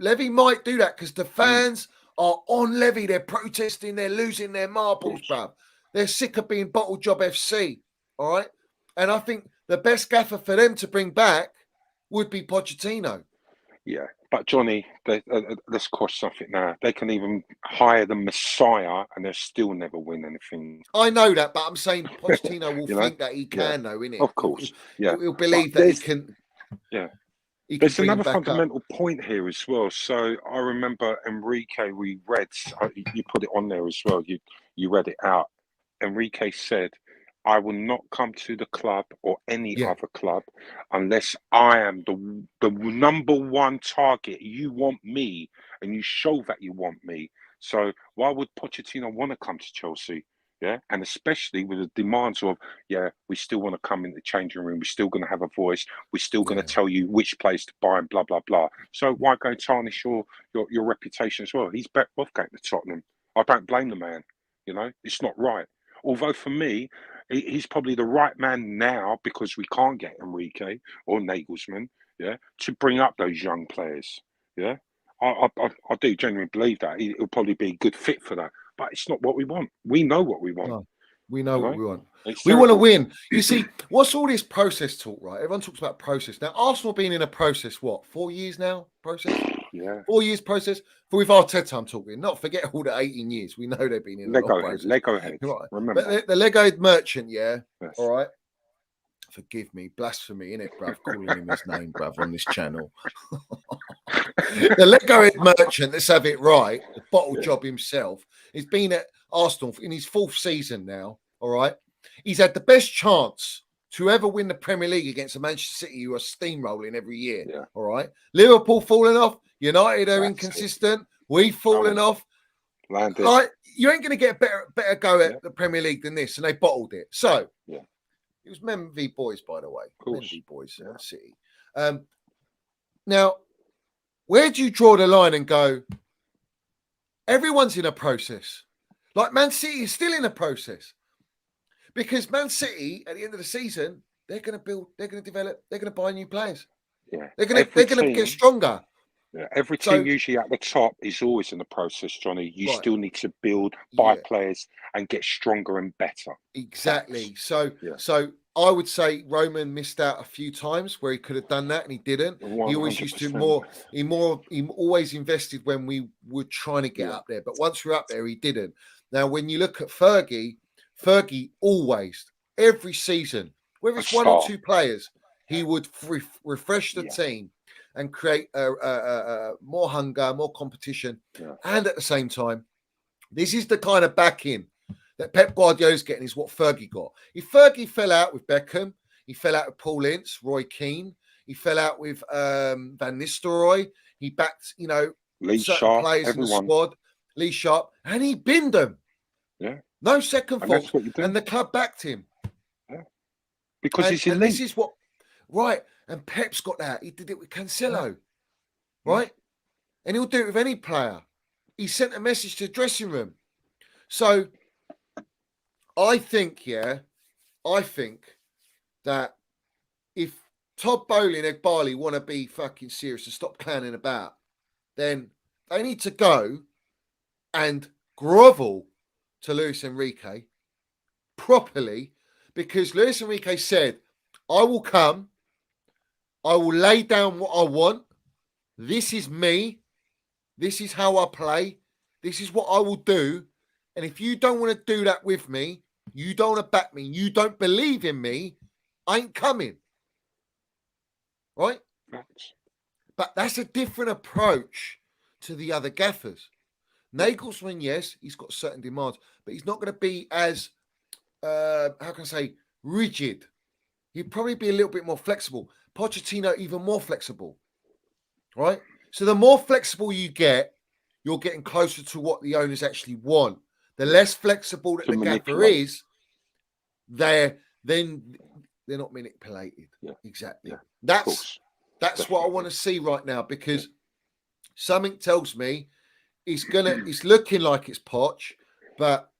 Levy might do that because the fans are on Levy. They're protesting. They're losing their marbles, bruv. They're sick of being bottle job FC. All right. And I think the best gaffer for them to bring back would be Pochettino. Yeah. But Johnny, let's cross something now. They can even hire the Messiah and they'll still never win anything. I know that, but I'm saying Pochettino will think that he can, though, innit? Of course. He'll believe that he can. Yeah. There's another fundamental point here as well. So I remember Enrique, we read, you put it on there as well. You read it out. Enrique said, I will not come to the club or any other club unless I am the number one target. You want me and you show that you want me. So why would Pochettino want to come to Chelsea? Yeah, and especially with the demands of, yeah, we still want to come in the changing room. We're still going to have a voice. We're still going to tell you which place to buy and blah blah blah. So why go tarnish your reputation as well? He's better off going to Tottenham. I don't blame the man. You know, it's not right. Although for me, he's probably the right man now because we can't get Enrique or Nagelsmann, yeah, to bring up those young players. Yeah, I do genuinely believe that he'll probably be a good fit for that. But it's not what we want. We know what we want. No, we know You what know, we want. it's We want to terrible. win. You see, what's all this process talk, right? Everyone talks about process. Now, Arsenal been in a process, what, 4 years now? Process? Yeah. 4 years process? For with Arteta, I'm talking. Not forget all the 18 years. We know they've been in a long process. Lego head. Right. Remember. But the Lego merchant, yeah. Yes. All right. Forgive me, blasphemy, innit, bruv? Calling him his name, bruv, on this channel. The Lego head merchant, let's have it right, the bottle job himself, he's been at Arsenal in his 4th season now, all right? He's had the best chance to ever win the Premier League against a Manchester City who are steamrolling every year, all right? Liverpool falling off, United are inconsistent, we've fallen off. Like, you ain't going to get a better go at the Premier League than this, and they bottled it. So, it was Men v Boys, by the way. Men v Boys, City. Now, where do you draw the line and go, everyone's in a process? Like Man City is still in a process. Because Man City, at the end of the season, they're going to build, they're going to develop, they're going to buy new players. Yeah. They're going to get stronger. Yeah. Every team usually at the top is always in the process, Johnny. You still need to build, buy players and get stronger and better. Exactly. So I would say Roman missed out a few times where he could have done that and he didn't. 100%. He always used to he always invested when we were trying to get up there. But once we're up there, he didn't. Now, when you look at Fergie always, every season, whether it's one or two players, he would refresh the team and create more hunger, more competition. And at the same time, this is the kind of backing that Pep Guardiola's getting is what Fergie got. If Fergie fell out with Beckham, he fell out with Paul Ince, Roy Keane, he fell out with Van Nistelrooy, he backed, Lee certain Sharp, players in the squad, Lee Sharp, and he binned them. Yeah. No second thought. And the club backed him. Yeah. Because he's elite. And this is what, right, and Pep's got that. He did it with Cancelo, right? And he'll do it with any player. He sent a message to the dressing room. So, I think that if Todd Bowley and Ed Barley want to be fucking serious and stop clowning about, then they need to go and grovel to Luis Enrique properly, because Luis Enrique said, I will come, I will lay down what I want, this is me, this is how I play, this is what I will do, and if you don't want to do that with me, you don't want to back me, you don't believe in me, I ain't coming. Right? But that's a different approach to the other gaffers. Nagelsmann, yes, he's got certain demands, but he's not going to be as, how can I say, rigid. He'd probably be a little bit more flexible. Pochettino, even more flexible. Right? So the more flexible you get, you're getting closer to what the owners actually want. The less flexible that the gaffer is, they're not manipulated. Yeah. Exactly. Yeah. That's what I want to see right now, because something tells me it's looking like it's Poch, but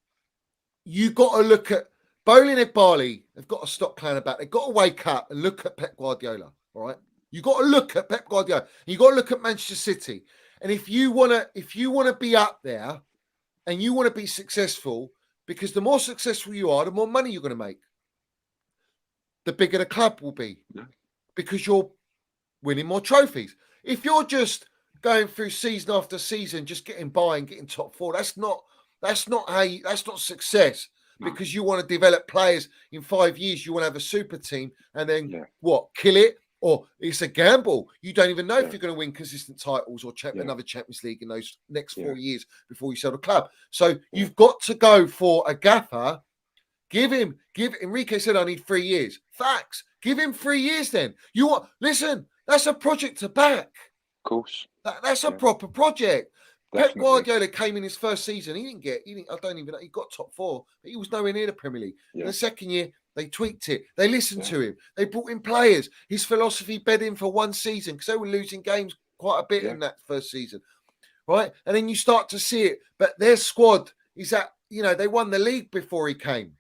you got to look at Bowling and Barley. They've got to stop playing about. They've got to wake up and look at Pep Guardiola. All right, you got to look at Pep Guardiola. You got to look at Manchester City. And if you wanna be up there and you want to be successful, because the more successful you are, the more money you're going to make. The bigger the club will be, because you're winning more trophies. If you're just going through season after season, just getting by and getting top four, that's not success. Because you want to develop players in 5 years, you want to have a super team, and then kill it, or it's a gamble. You don't even know if you're going to win consistent titles or another Champions League in those next 4 years before you sell the club. So you've got to go for a gaffer. Give Enrique said, I need 3 years. Facts. Give him 3 years then. Listen, that's a project to back. Of course. That's a proper project. Pep definitely. Guardiola came in his first season. He didn't. I don't even know. He got top 4, but he was nowhere near the Premier League. Yeah. In the second year, they tweaked it. They listened Yeah. to him. They brought in players. His philosophy bed in for one season because they were losing games quite a bit Yeah. in that first season, right? And then you start to see it. But their squad is that, they won the league before he came.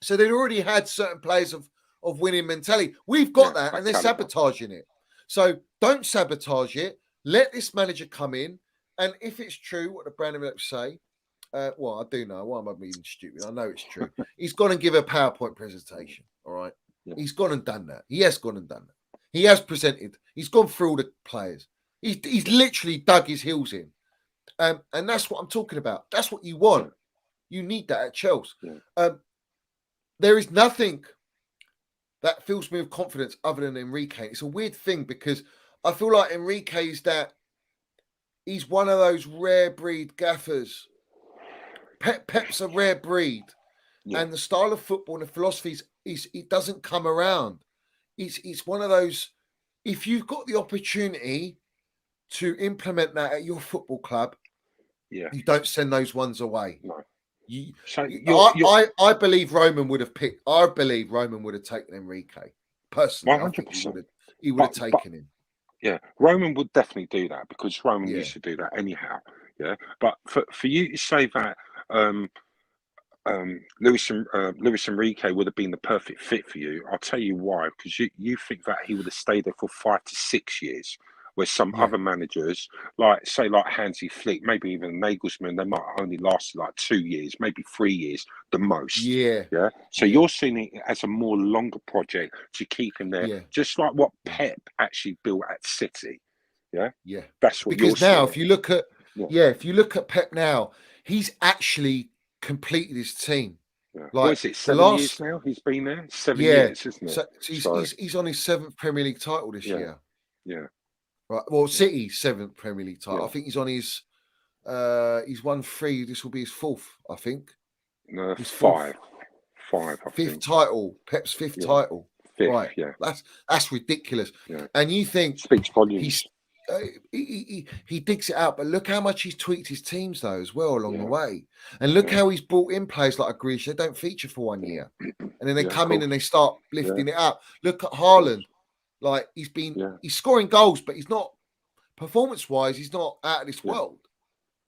So they'd already had certain players of winning mentality. We've got that, and they're sabotaging it. So don't sabotage it. Let this manager come in. And if it's true, what the brand reps say, well, I do know. Why am I being stupid? I know it's true. He's gone and give a PowerPoint presentation. All right. Yeah. He's gone and done that. He has gone and done that. He has presented. He's gone through all the players. He's literally dug his heels in. And that's what I'm talking about. That's what you want. Yeah. You need that at Chelsea. Yeah. There is nothing that fills me with confidence other than Enrique. It's a weird thing because I feel like Enrique's he's one of those rare breed gaffers. Pep's a rare breed, and the style of football and the philosophies it doesn't come around. It's one of those. If you've got the opportunity to implement that at your football club, you don't send those ones away. No. I believe Roman would have picked. I believe Roman would have taken Enrique. Personally, 100%. I think he would have taken him. Yeah, Roman would definitely do that because Roman used to do that anyhow. Yeah, but for you to say that Luis Enrique would have been the perfect fit for you, I'll tell you why. Because you think that he would have stayed there for 5 to 6 years, where some other managers, like Hansi Flick, maybe even Nagelsmann, they might only last like 2 years, maybe 3 years, the most. Yeah. So you're seeing it as a more longer project to keep him there, just like what Pep actually built at City. Yeah. That's what because now, if you look at if you look at Pep now, he's actually completed his team. Yeah. Like, what is it? 7 years now? He's been there 7 years, isn't it? So he's on his 7th Premier League title this year. Yeah. Right. Well, City's 7th Premier League title. I think he's on his. He's won 3. This will be his 4th, I think. No, his 5. 5. I think. 5th title. Pep's 5th title. 5th, right. Yeah. That's ridiculous. Yeah. And you think speaks volumes. He digs it out, but look how much he's tweaked his teams though as well along the way, and look how he's brought in players like Grealish. They don't feature for 1 year, and then they come in and they start lifting it up. Look at Haaland, like he's scoring goals, but he's not performance-wise. He's not out of this world.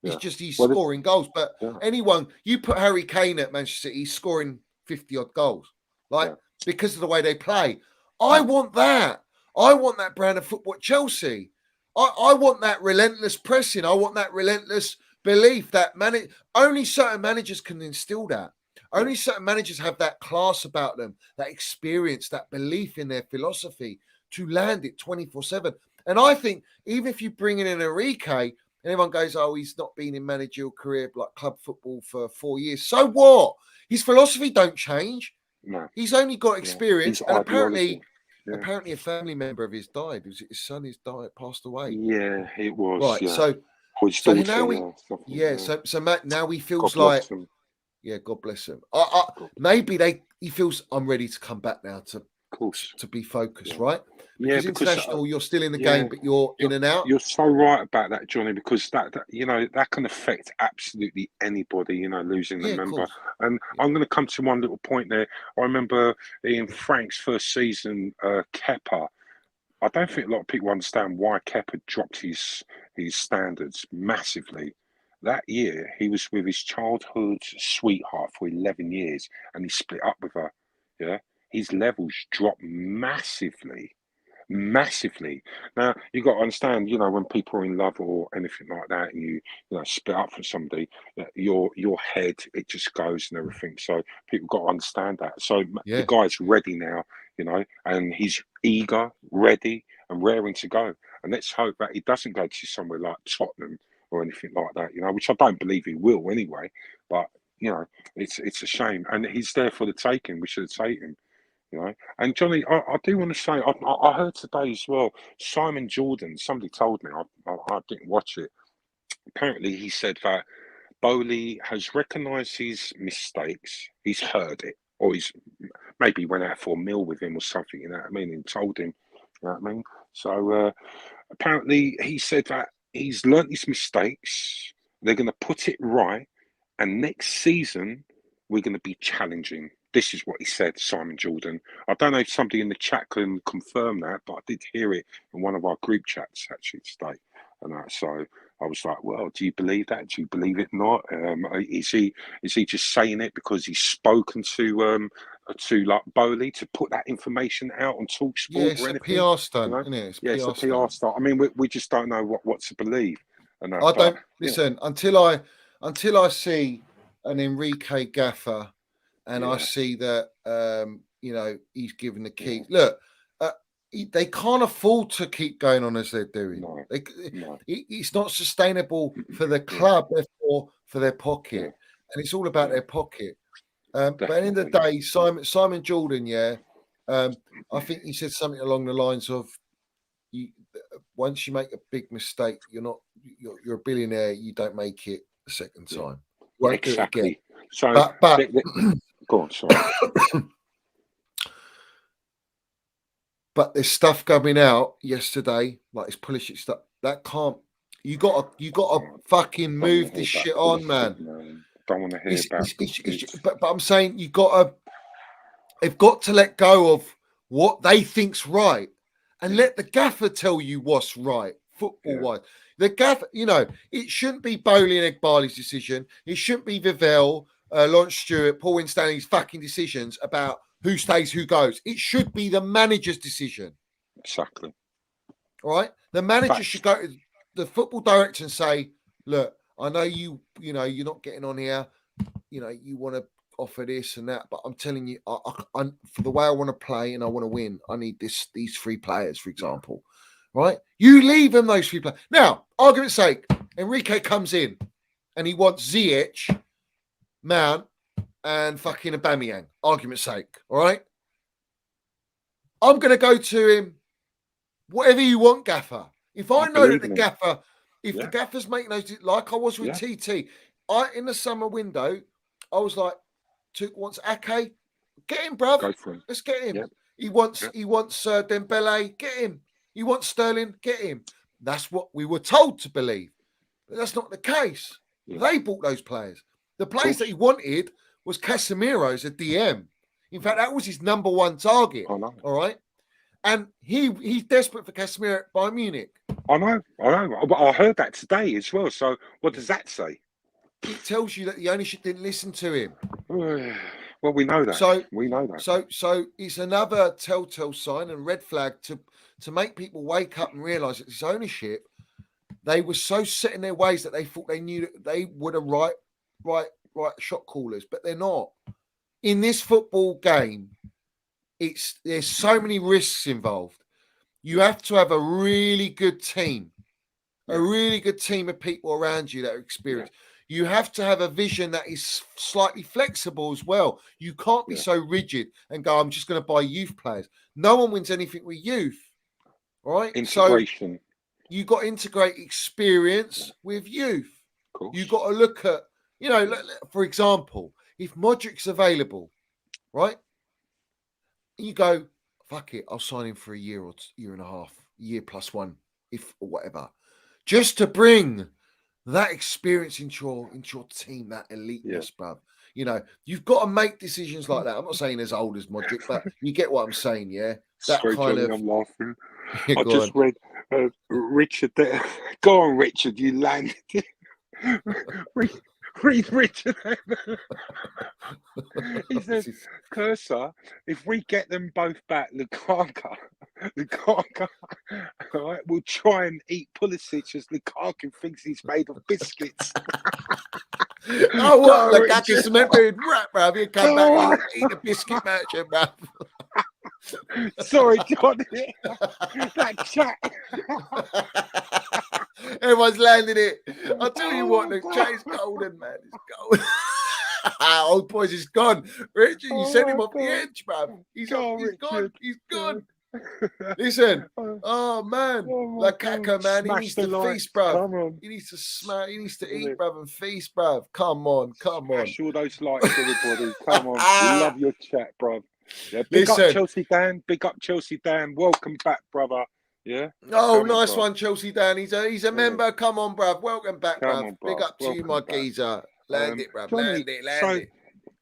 It's just he's scoring goals. But anyone you put Harry Kane at Manchester City, he's scoring 50 odd goals, because of the way they play. I want that. I want that brand of football at Chelsea. I want that relentless pressing. I want that relentless belief that only certain managers can instill that. Only certain managers have that class about them, that experience, that belief in their philosophy to land it 24/7. And I think even if you bring in an Enrique, and everyone goes, "Oh, he's not been in managerial career like club football for 4 years." So what? His philosophy don't change. No. He's only got experience, and apparently. Yeah. Apparently, a family member of his died. His son passed away. Yeah, it was. Right. Yeah. So now So Matt, now he feels like, God bless him. Maybe he feels I'm ready to come back now to be focused, right? Because international, you're still in the game, but you're in and out. You're so right about that, Johnny, because that that can affect absolutely anybody, losing a member. And I'm going to come to one little point there. I remember in Frank's first season, Kepa. I don't think a lot of people understand why Kepa dropped his standards massively. That year, he was with his childhood sweetheart for 11 years, and he split up with her. Yeah, his levels dropped massively. Now you got to understand, when people are in love or anything like that, and you split up from somebody, your head it just goes and everything. So people got to understand that. So the guy's ready now, and he's eager, ready, and raring to go. And let's hope that he doesn't go to somewhere like Tottenham or anything like that, which I don't believe he will anyway. But it's a shame, and he's there for the taking. We should have taken him. And Johnny, I do want to say, I heard today as well, Simon Jordan, somebody told me, I didn't watch it. Apparently he said that Bowley has recognised his mistakes, he's heard it, or he's maybe went out for a meal with him or something, and told him, So apparently he said that he's learnt his mistakes. They're going to put it right, and next season we're going to be challenging. This is what he said, Simon Jordan. I don't know if somebody in the chat can confirm that, but I did hear it in one of our group chats actually today. And so I was like, well, do you believe that? Do you believe it not? Is he just saying it because he's spoken to like Bowley to put that information out on TalkSport Yeah, it's or a anything? PR stunt, You know? isn't it? It's Yeah, it's a PR PR stunt. stunt. I mean, we just don't know what to believe. And I don't listen until I see an Enrique gaffer and I see that he's given the key. Look, they can't afford to keep going on as they're doing. No, it's not sustainable for the club, therefore for their pocket, and it's all about their pocket. But at the end of the day, Simon Jordan, I think he said something along the lines of, once you make a big mistake, you're a billionaire. You don't make it the second time. You won't do it again. So, but go on, sorry. But there's stuff coming out yesterday, like this Pulisic stuff. That can't. You got to fucking move this shit on, man. Don't want to hear about. But I'm saying they've got to let go of what they think's right and let the gaffer tell you what's right, football-wise. The gaffer, it shouldn't be Bowley and Egbali's decision. It shouldn't be Vivell, Lawrence Stewart, Paul Winstanley's fucking decisions about who stays, who goes. It should be the manager's decision. Exactly. All right? The manager should go to the football director and say, look, I know you're not getting on here. You want to offer this and that, but I'm telling you, I for the way I want to play and I want to win, I need these three players, for example. Right? You leave them those three players. Now, argument's sake, Enrique comes in and he wants Ziyech, Mount, and fucking Aubameyang. Argument's sake. All right? I'm going to go to him, whatever you want, gaffer. If I know that the gaffer, the gaffer's making those, like I was with TT, in the summer window, I was like, wants Ake, get him, bruv. Go for him. Let's get him. Yep. He wants Dembele, get him. He wants Sterling, get him. That's what we were told to believe. But that's not the case. Yeah. They bought those players. The players that he wanted was Casemiro as a DM. In fact, that was his number one target. I know. All right. And he's desperate for Casemiro at Bayern Munich. I know. But I heard that today as well. So what does that say? It tells you that the ownership didn't listen to him. Well, we know that. So we know that. So it's another telltale sign and red flag to make people wake up and realise that this ownership, they were so set in their ways that they thought they knew that they were the right shot callers, but they're not. In this football game, there's so many risks involved. You have to have a really good team, a really good team of people around you that are experienced. Yeah. You have to have a vision that is slightly flexible as well. You can't be so rigid and go, I'm just going to buy youth players. No one wins anything with youth. All right? Integration. So you got to integrate experience with youth. You got to look at, for example, if Modric's available, right? You go, fuck it, I'll sign him for a year or year and a half, year plus one, or whatever, just to bring that experience into your team, that eliteness, bruv. You've got to make decisions like that. I'm not saying as old as Modric, but you get what I'm saying, yeah? That Sorry, kind Johnny, of. I'm laughing. Yeah, I just read Richard there. Go on, Richard, you landed. Read Richard. He says, Cursor, if we get them both back, Lukaku, all right, we'll try and eat Pulisic as Lukaku thinks he's made of biscuits. Oh, what? Lukaku's meant to be rap, bruv. You come back and eat a biscuit merchant, bruv. Sorry, Johnny. That chat. Everyone's landing it. I'll tell you what, the chat is golden, man. It's golden. Old boys is gone. Richard, you sent him off the edge, bruv. He's gone. He's gone. Listen. Oh, man. Lukaku, man. He needs to feast, bruv. He needs to smash. He needs to eat, bruv, and feast, bruv. Come on. Smash all those likes, everybody. Come on. Love your chat, bruv. Yeah, big up Chelsea Dan. Big up Chelsea Dan. Welcome back, brother. Yeah. Oh, Come on, nice bro. one, Chelsea Dan. He's a member. Come on, bruv. Welcome back, Come bruv. on, Big bro. up to you, my Welcome back. geezer. Land it, bruv. Johnny, Land it. Land so it.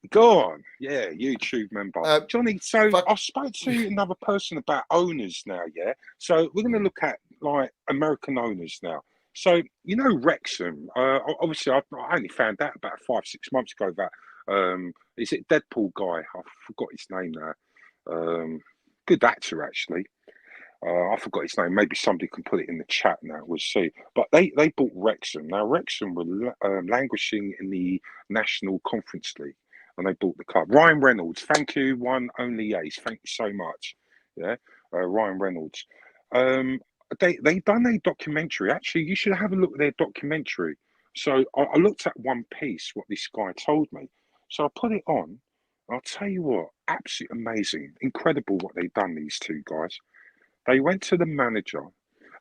go on. Yeah, YouTube member. Johnny, so Fuck. I spoke to another person about owners now, yeah? So we're going to look at, like, American owners now. So, you know, Wrexham, obviously, I only found out about 5-6 months ago that, is it Deadpool guy? I forgot his name now. Good actor, actually. I forgot his name. Maybe somebody can put it in the chat now. We'll see. But they bought Wrexham. Now, Wrexham were languishing in the National Conference League, and they bought the club. Ryan Reynolds, thank you. One only ace. Thank you so much. Yeah, Ryan Reynolds. Um, they done a documentary. Actually, you should have a look at their documentary. So I looked at one piece what this guy told me. So I put it on. I'll tell you what, absolutely amazing, incredible what they've done. These two guys. They went to the manager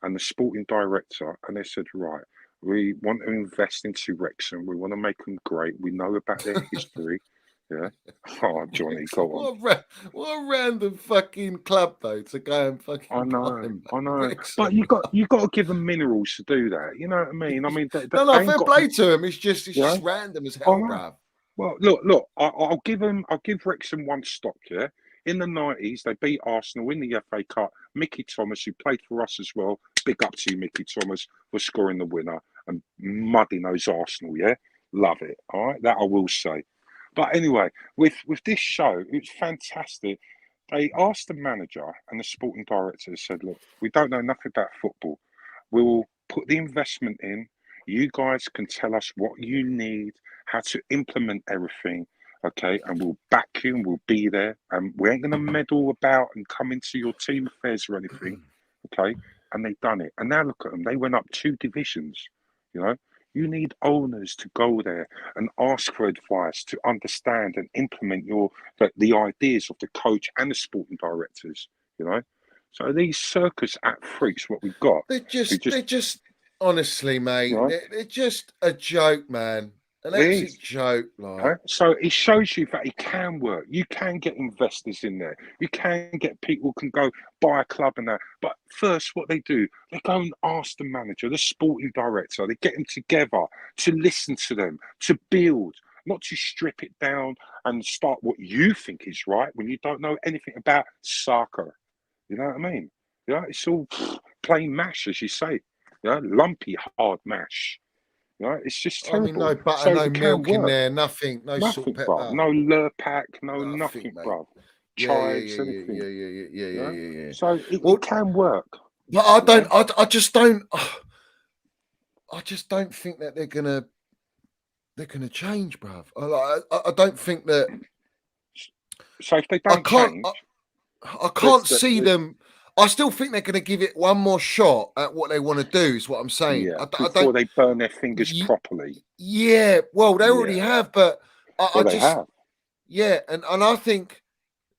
and the sporting director and they said, right, we want to invest into Wrexham. We want to make them great. We know about their history. Yeah. Oh, Johnny, go on. What a random fucking club, though, to go and I fucking buy know, him. I know. Wrexham. But you got to give them minerals to do that. You know what I mean? I mean, No, they ain't fair got, play to him. It's just you know, random as I hell, know. bruv. Well, look. I'll give Wrexham one stock. Yeah, in the 90s, they beat Arsenal in the FA Cup. Mickey Thomas, who played for us as well, big up to you, Mickey Thomas, for scoring the winner and mudding those Arsenal. Yeah, love it. All right, that I will say. But anyway, with this show, it's fantastic. They asked the manager and the sporting director, said, "Look, we don't know nothing about football. We'll put the investment in. You guys can tell us what you need, how to implement everything, okay? And we'll back you and we'll be there. And we ain't going to meddle about and come into your team affairs or anything, okay?" And they've done it. And now look at them. They went up 2 divisions, you know? You need owners to go there and ask for advice to understand and implement the ideas of the coach and the sporting directors, you know? So these circus act freaks, what we've got, who They're just, honestly, you mate, know, they're just a joke, man. An it absolute is. joke, like. Right? So it shows you that it can work. You can get investors in there. You can get people who can go buy a club and that. But first, what they do, they go and ask the manager, the sporting director. They get them together to listen to them, to build, not to strip it down and start what you think is right when you don't know anything about soccer. You know what I mean? Yeah, it's all plain mash, as you say. Yeah, lumpy, hard mash. You know, it's just I mean, terrible. no butter, So no it can milk in work. there, nothing, no salt Nothing, and bruv. pepper, No Lurpak, no nothing, nothing, mate. bruv. Yeah, Chives, anything. Yeah. yeah. So Well, it can work. but I You don't, know. I just don't, I just don't think that they're gonna change, bruv. I don't think that. So if they I don't can't, change, I there's can't see them. I still think they're going to give it one more shot at what they want to do. Is what I'm saying. yeah, I before don't. they burn their fingers properly. Yeah, well, they already Yeah. have, but I Well, they just, have. yeah, and I think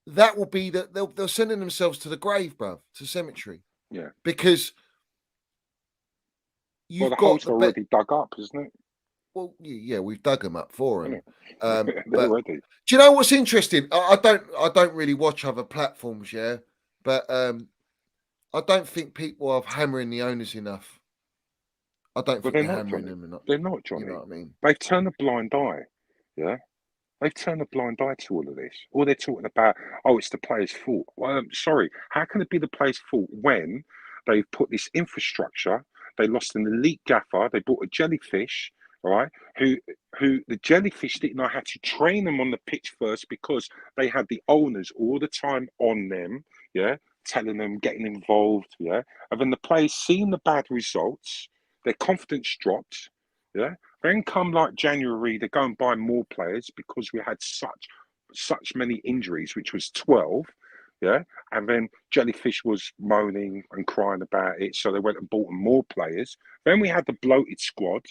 that will be that they're sending themselves to the grave, bruv, to cemetery, Yeah. because Well, the you've got hole's the bet. already dug up, isn't it? Well, yeah, we've dug them up for them. Yeah. They're But ready. do you know what's interesting? I don't really watch other platforms, yeah, but I don't think people are hammering the owners enough. I don't But think they're they're not, hammering Johnny. them enough. They're not, You know Johnny. what I mean? They've turned a blind eye. Yeah. They've turned a blind eye to all of this. All they're talking about, oh, it's the players' fault. Well, sorry, how can it be the players' fault when they've put this infrastructure? They lost an elite gaffer. They bought a jellyfish, all right? Who the jellyfish didn't know how to train them on the pitch first because they had the owners all the time on them, yeah, telling them, getting involved, yeah. And then the players seeing the bad results, their confidence dropped, yeah. Then come like January, they go and buy more players because we had such many injuries, which was 12. Yeah. And then Jellyfish was moaning and crying about it. So they went and bought more players. Then we had the bloated squad.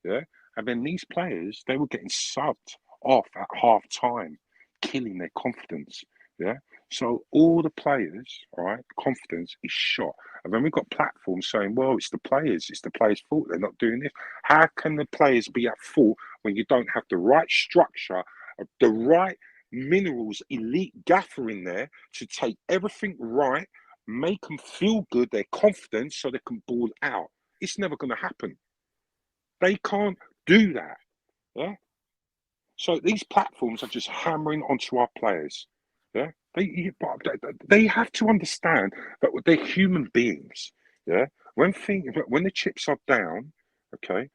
Yeah. And then these players, they were getting subbed off at half time, killing their confidence. Yeah. So all the players, all right, confidence is shot. And then we've got platforms saying, well, it's the players' fault. They're not doing this. How can the players be at fault when you don't have the right structure, the right minerals, elite gaffer in there to take everything right, make them feel good, their confidence, so they can ball out. It's never going to happen. They can't do that. Yeah. So these platforms are just hammering onto our players. Yeah. They have to understand that they're human beings. Yeah. When the chips are down, okay,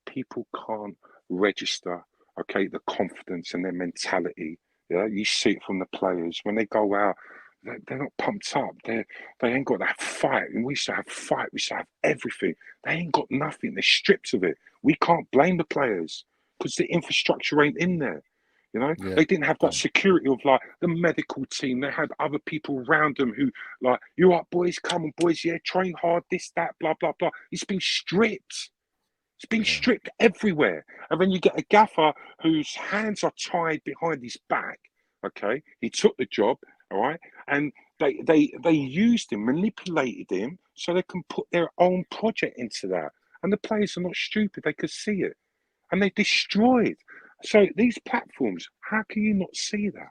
people can't register, okay, the confidence and their mentality. Yeah, you see it from the players when they go out. They're not pumped up. They ain't got that fight. And we used to have fight. We used to have everything. They ain't got nothing. They're stripped of it. We can't blame the players because the infrastructure ain't in there. You know, Yeah. they didn't have that security of like the medical team. They had other people around them who like, you up, boys, come on, boys, yeah, train hard, this, that, blah, blah, blah. It's been stripped. It's been stripped everywhere. And then you get a gaffer whose hands are tied behind his back. Okay. He took the job, all right, and they used him, manipulated him so they can put their own project into that. And the players are not stupid, they could see it. And they destroyed. So these platforms, how can you not see that?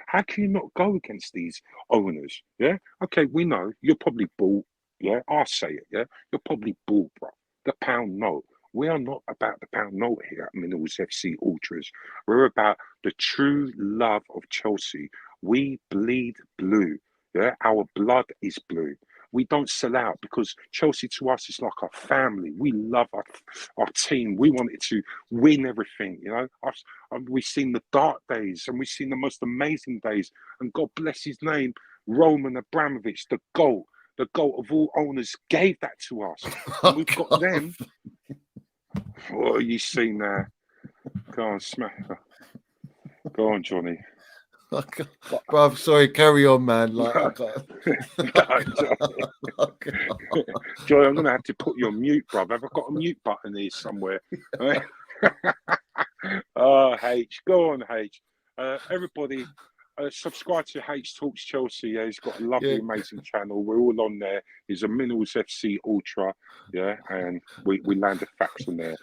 How can you not go against these owners? Yeah. Okay, we know you're probably bought. Yeah, I'll say it. Yeah, you're probably bought, bro. The pound note. We are not about the pound note here at Minerals FC Ultras. We're about the true love of Chelsea. We bleed blue. Yeah, our blood is blue. We don't sell out because Chelsea to us is like our family. We love our team. We wanted to win everything. You know, we've seen the dark days and we've seen the most amazing days. And God bless his name, Roman Abramovich, the GOAT of all owners, gave that to us. And we've got them. What are you seeing there? Go on, smack. Go on, Johnny. Bruv, sorry, carry on, man. Like, I can't. Joy, I'm going to have to put you on mute, bruv. Have I got a mute button here somewhere? Oh, H. Go on, H. Everybody, subscribe to H Talks Chelsea. Yeah, he's got a lovely, amazing channel. We're all on there. He's a Minerals FC Ultra. Yeah, and we land the facts on there.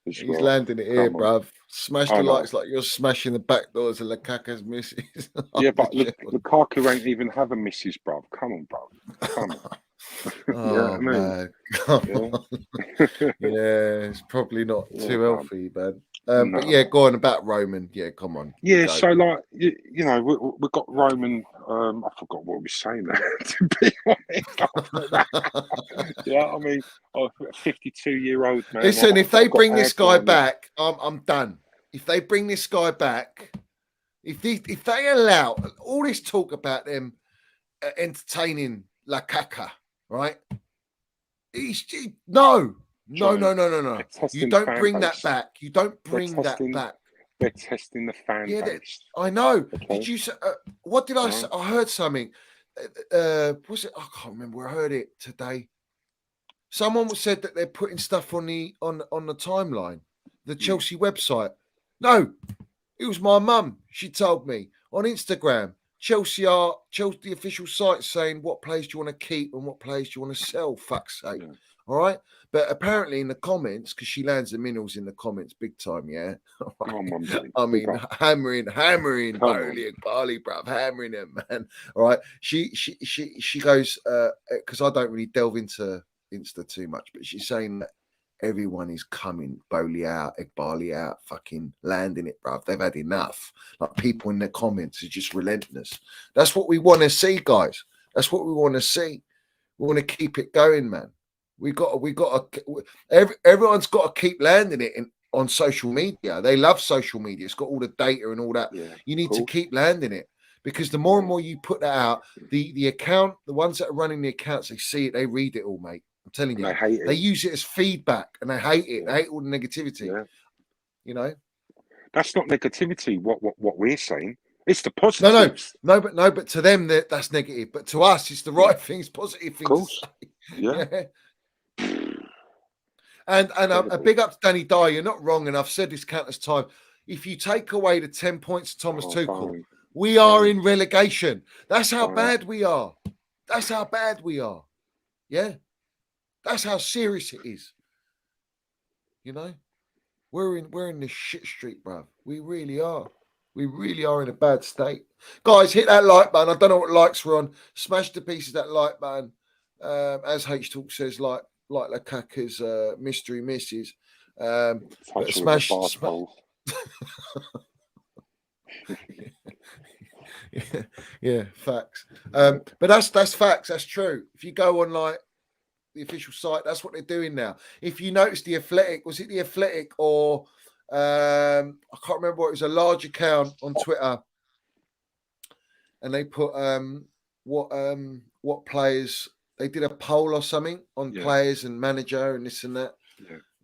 He's landing it here, bruv. Smash the lights like you're smashing the back doors of Lukaku's missus. Yeah, but Lukaku ain't even have a missus, bruv. Come on, bruv. Come on. Oh, man. Come on. Yeah, it's probably not too healthy, man. But yeah, go on about Roman. Yeah, come on. Yeah, so like you know, we got Roman. I forgot what we were saying there. To be honest, yeah, I mean, a 52-year-old man. Listen, if they bring this guy back, I'm done. If they bring this guy back, if they allow all this talk about them entertaining Lukaku, right? No. You don't bring that back. You don't bring that back. They're testing the fan base. I know. Okay. Did you say? What did I say? I heard something. Was it? I can't remember where I heard it today. Someone said that they're putting stuff on the timeline, the Chelsea website. No, it was my mum. She told me on Instagram. Chelsea the official site saying what players do you want to keep and what players do you want to sell. Fuck's sake. Yeah. All right. But apparently in the comments, because she lands the minerals in the comments big time, yeah. I mean, hammering, Barley, bruv, hammering him, man. All right. She goes, because I don't really delve into Insta too much, but she's saying that everyone is coming, Bowley out, Barley out, fucking landing it, bruv. They've had enough. Like, people in the comments are just relentless. That's what we want to see, guys. That's what we want to see. We want to keep it going, man. Everyone's got to keep landing it on social media. They love social media. It's got all the data and all that. Yeah, you need to keep landing it, because the more and more you put that out, the account, the ones that are running the accounts, they see it, they read it all, mate. I'm telling you, they use it as feedback, and they hate it. They hate all the negativity. Yeah. You know, that's not negativity. What we're saying, it's the positives. No, but to them that's negative. But to us, it's the right thing. It's positive thing to say. Yeah. And a big up to Danny Dyer. You're not wrong, and I've said this countless times. If you take away the 10 points of Thomas Tuchel, we are in relegation. That's how bad we are. That's how bad we are. Yeah. That's how serious it is. You know, we're in the shit street, bruv. We really are. We really are in a bad state. Guys, hit that like button. I don't know what likes we're on. Smash to pieces that like button. As H Talk says, like Lukaku's mystery misses. But smash. Yeah, facts. But that's facts. That's true. If you go on like the official site, that's what they're doing now. If you notice the Athletic, was it the Athletic or I can't remember what it was, a large account on Twitter, and they put what players, they did a poll or something on players and manager and this and that.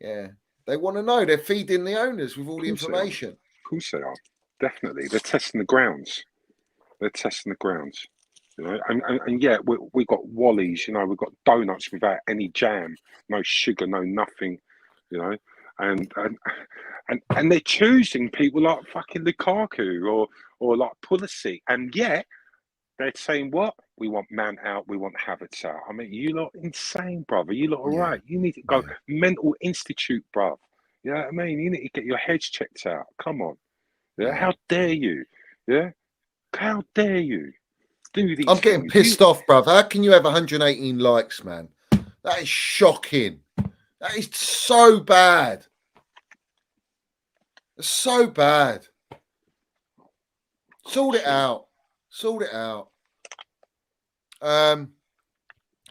Yeah. They want to know. They're feeding the owners with all the information. Of course they are. Definitely. They're testing the grounds. You know, and yeah, we got Wallies, you know, we've got donuts without any jam, no sugar, no nothing, you know, and they're choosing people like fucking Lukaku or like Pulisic, and yet they're saying what? We want Man out, we want Havertz out. I mean, you lot insane, brother. You lot are right. You need to go mental institute, bruv. You know what I mean? You need to get your heads checked out. Come on. Yeah. How dare you? Yeah. How dare you? I'm getting pissed off, bruv. How can you have 118 likes, man? That is shocking. That is so bad. It's so bad. Sort it out.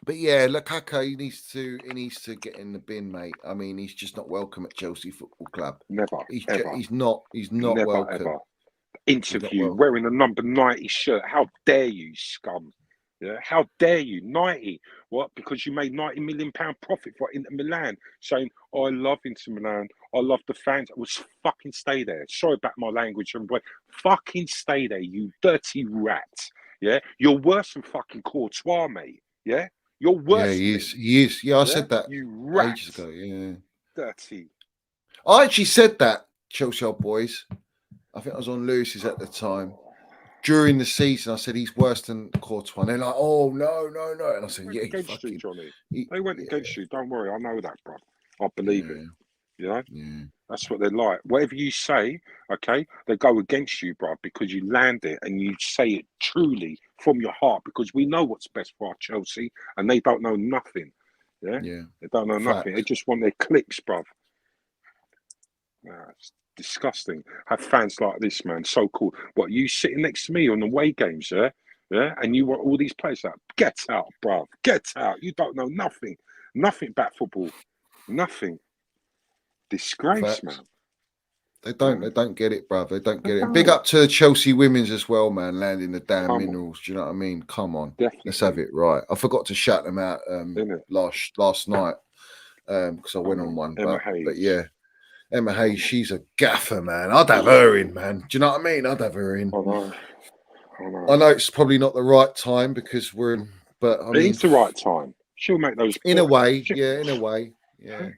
But yeah, Lukaku, he needs to get in the bin, mate. I mean, he's just not welcome at Chelsea Football Club. Never. He's not never, welcome. Ever. Interview wearing a number 90 shirt. How dare you, scum? Yeah, how dare you? 90. What? Because you made £90 million profit for Inter Milan, saying, "Oh, I love Inter Milan. I love the fans." I was fucking stay there. Sorry about my language, everybody. Fucking stay there, you dirty rat. Yeah, you're worse than fucking Courtois, mate. Yeah, you're worse. Yeah, he is. Yeah, I said that you rat. Ages ago. Yeah, dirty. I actually said that, Chelsea old boys. I think I was on Lewis's at the time. During the season, I said he's worse than Courtois. And they're like, "Oh no!" And I said, "Yeah, against you, Johnny. They went against you. Don't worry, I know that, bro. I believe it. You know, that's what they're like. Whatever you say, okay, they go against you, bro, because you land it and you say it truly from your heart. Because we know what's best for our Chelsea, and they don't know nothing. Yeah, they don't know nothing. They just want their clicks, bro. It's disgusting. Have fans like this, man. So cool. What, you sitting next to me on the away games, yeah? And you want all these players out. Get out, bruv. Get out. You don't know nothing. Nothing about football. Nothing. Disgrace, man. They don't get it, bruv. They don't get it. Big up to the Chelsea women's as well, man, landing the damn minerals. Do you know what I mean? Come on. Definitely. Let's have it right. I forgot to shout them out last night because I went on one. But yeah. Emma Hayes, she's a gaffer, man. I'd have her in, man. Do you know what I mean? I'd have her in. I know it's probably not the right time because we're in, but I mean, it's the right time. She'll make those in a way. In a way. Yeah.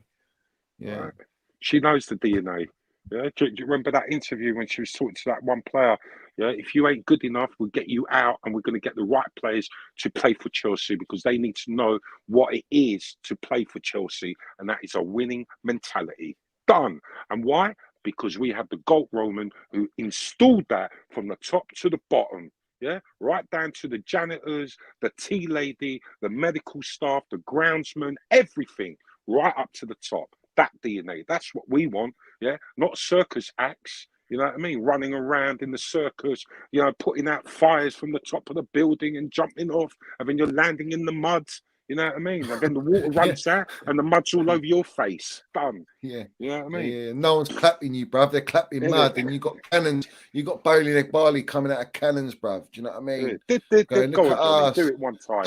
Right. She knows the DNA. Yeah. Do you remember that interview when she was talking to that one player? Yeah. If you ain't good enough, we'll get you out, and we're going to get the right players to play for Chelsea because they need to know what it is to play for Chelsea, and that is a winning mentality. Done. And why? Because we have the GOAT Roman who installed that from the top to the bottom. Yeah, right down to the janitors, the tea lady, the medical staff, the groundsman, everything, right up to the top. That DNA. That's what we want. Yeah, not circus acts. You know what I mean? Running around in the circus, you know, putting out fires from the top of the building and jumping off, and then you're landing in the mud. You know what I mean? And then the water runs out and the mud's all over your face. Done. Yeah. You know what I mean? Yeah. No one's clapping you, bruv. They're clapping mud, and you got cannons. You got bowling egg barley coming out of cannons, bruv. Do you know what I mean? Going, look at us. Do it one time.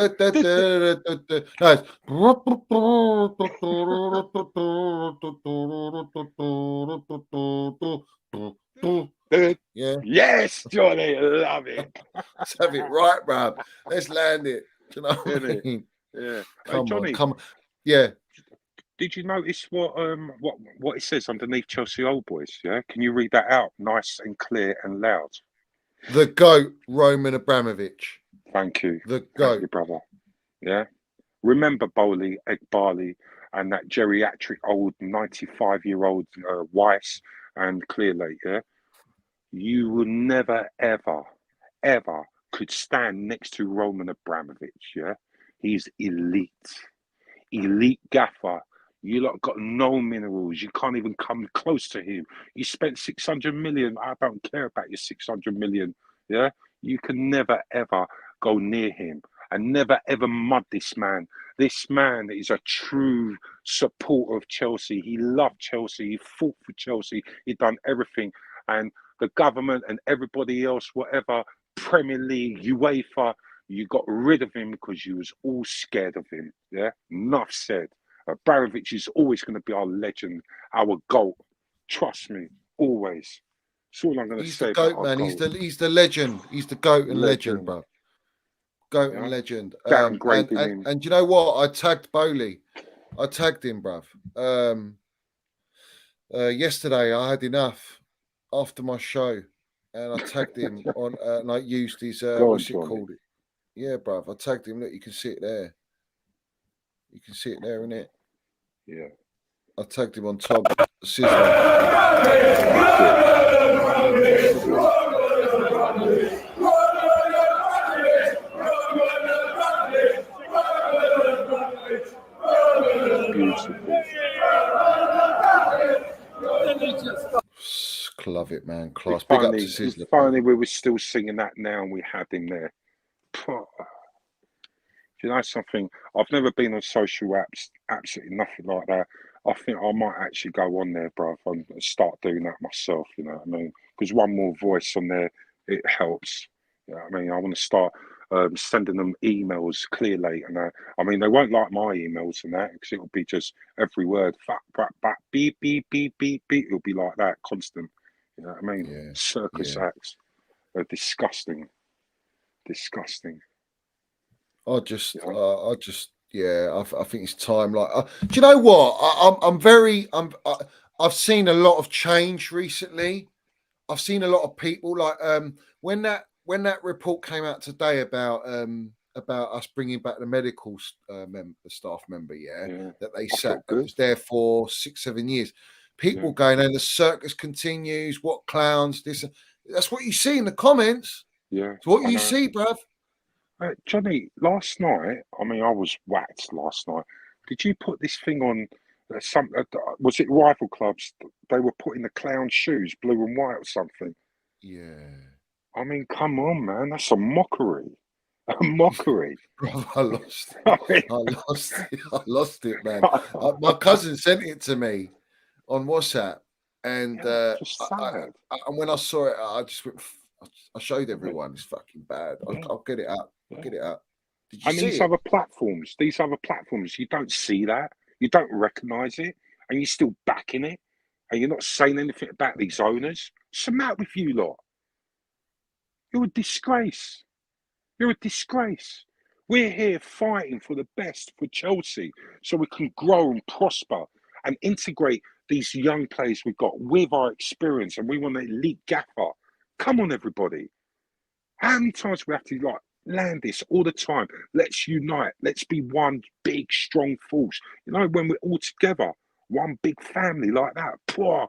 Yeah. Yes, Johnny. Love it. Let's have it right, bruv. Let's land it. Do you know what I mean? Yeah. Come Johnny, on. Yeah. Did you notice what it says underneath Chelsea Old Boys? Yeah. Can you read that out nice and clear and loud? The GOAT, Roman Abramovich. Thank you. The GOAT. Thank you, brother. Yeah. Remember Bowley, Egg Barley, and that geriatric old 95-year-old Weiss and Clearlake, yeah? You will never, ever, ever could stand next to Roman Abramovich. Yeah, he's elite, elite gaffer. You lot got no minerals. You can't even come close to him. You spent 600 million. I don't care about your 600 million. Yeah, you can never ever go near him and never ever mud this man. This man is a true supporter of Chelsea. He loved Chelsea. He fought for Chelsea. He done everything. And the government and everybody else, whatever, Premier League, UEFA, you got rid of him because you was all scared of him. Yeah, enough said. Abramovich is always going to be our legend, our GOAT. Trust me, always. That's all I'm going to He's the say about goat, our man. GOAT. He's the legend. He's the goat and legend, Legend, bro. Goat and yeah. legend. Downgrading him. And you know what? I tagged Bowley. I tagged him, bruv. Yesterday I had enough after my show, and I tagged him on, and I used his Go on, what's it Johnny. called? Yeah, bruv. I tagged him. Look, you can see it there. You can see it there, innit? Yeah. I tagged him on top. Sizzler. Beautiful. Love it, man. Class. If Big up to only, if Sizzler. only we were still singing that now and we had him there. Do you know something? I've never been on social apps, absolutely nothing like that. I think I might actually go on there, bruv, and start doing that myself, you know what I mean? Because one more voice on there, it helps. You know what I mean? I want to start sending them emails clearly and that. I mean, they won't like my emails and that because it'll be just every word, fuck, back, beep, beep, beep, beep, beep. It'll be like that, constant. You know what I mean? Yeah. Circus Yeah. acts are disgusting. Disgusting. Yeah. I think it's time. Like, do you know what? I've seen a lot of change recently. I've seen a lot of people like when that report came out today about us bringing back the medical staff member, Yeah. that they I felt sacked, that good. was there for 6-7 years. People Yeah. going, and the circus continues. What clowns? This, that's what you see in the comments. Yeah. It's what I you know. see, bruv. Johnny, last night, I mean, I was whacked last night. Did you put this thing on? Was it rival clubs? They were putting the clown shoes, blue and white or something. Yeah. I mean, come on, man, that's a mockery, a mockery. Bro, I lost it. I mean, I lost it. I lost it, man. My cousin sent it to me on WhatsApp, and yeah, just sad. and when I saw it, I just went. I showed Yeah, everyone. It's fucking bad. yeah, I'll get it up. I'll yeah. get it up. Did you And see it? these other platforms, you don't see that, you don't recognise it, and you're still backing it, and you're not saying anything about these owners. What's the matter with you lot? You're a disgrace. You're a disgrace. We're here fighting for the best for Chelsea so we can grow and prosper and integrate these young players we've got with our experience, and we want an elite gaffer. Come on, everybody. How many times we have to like land this all the time? Let's unite. Let's be one big, strong force. You know, when we're all together, one big family like that. Poor,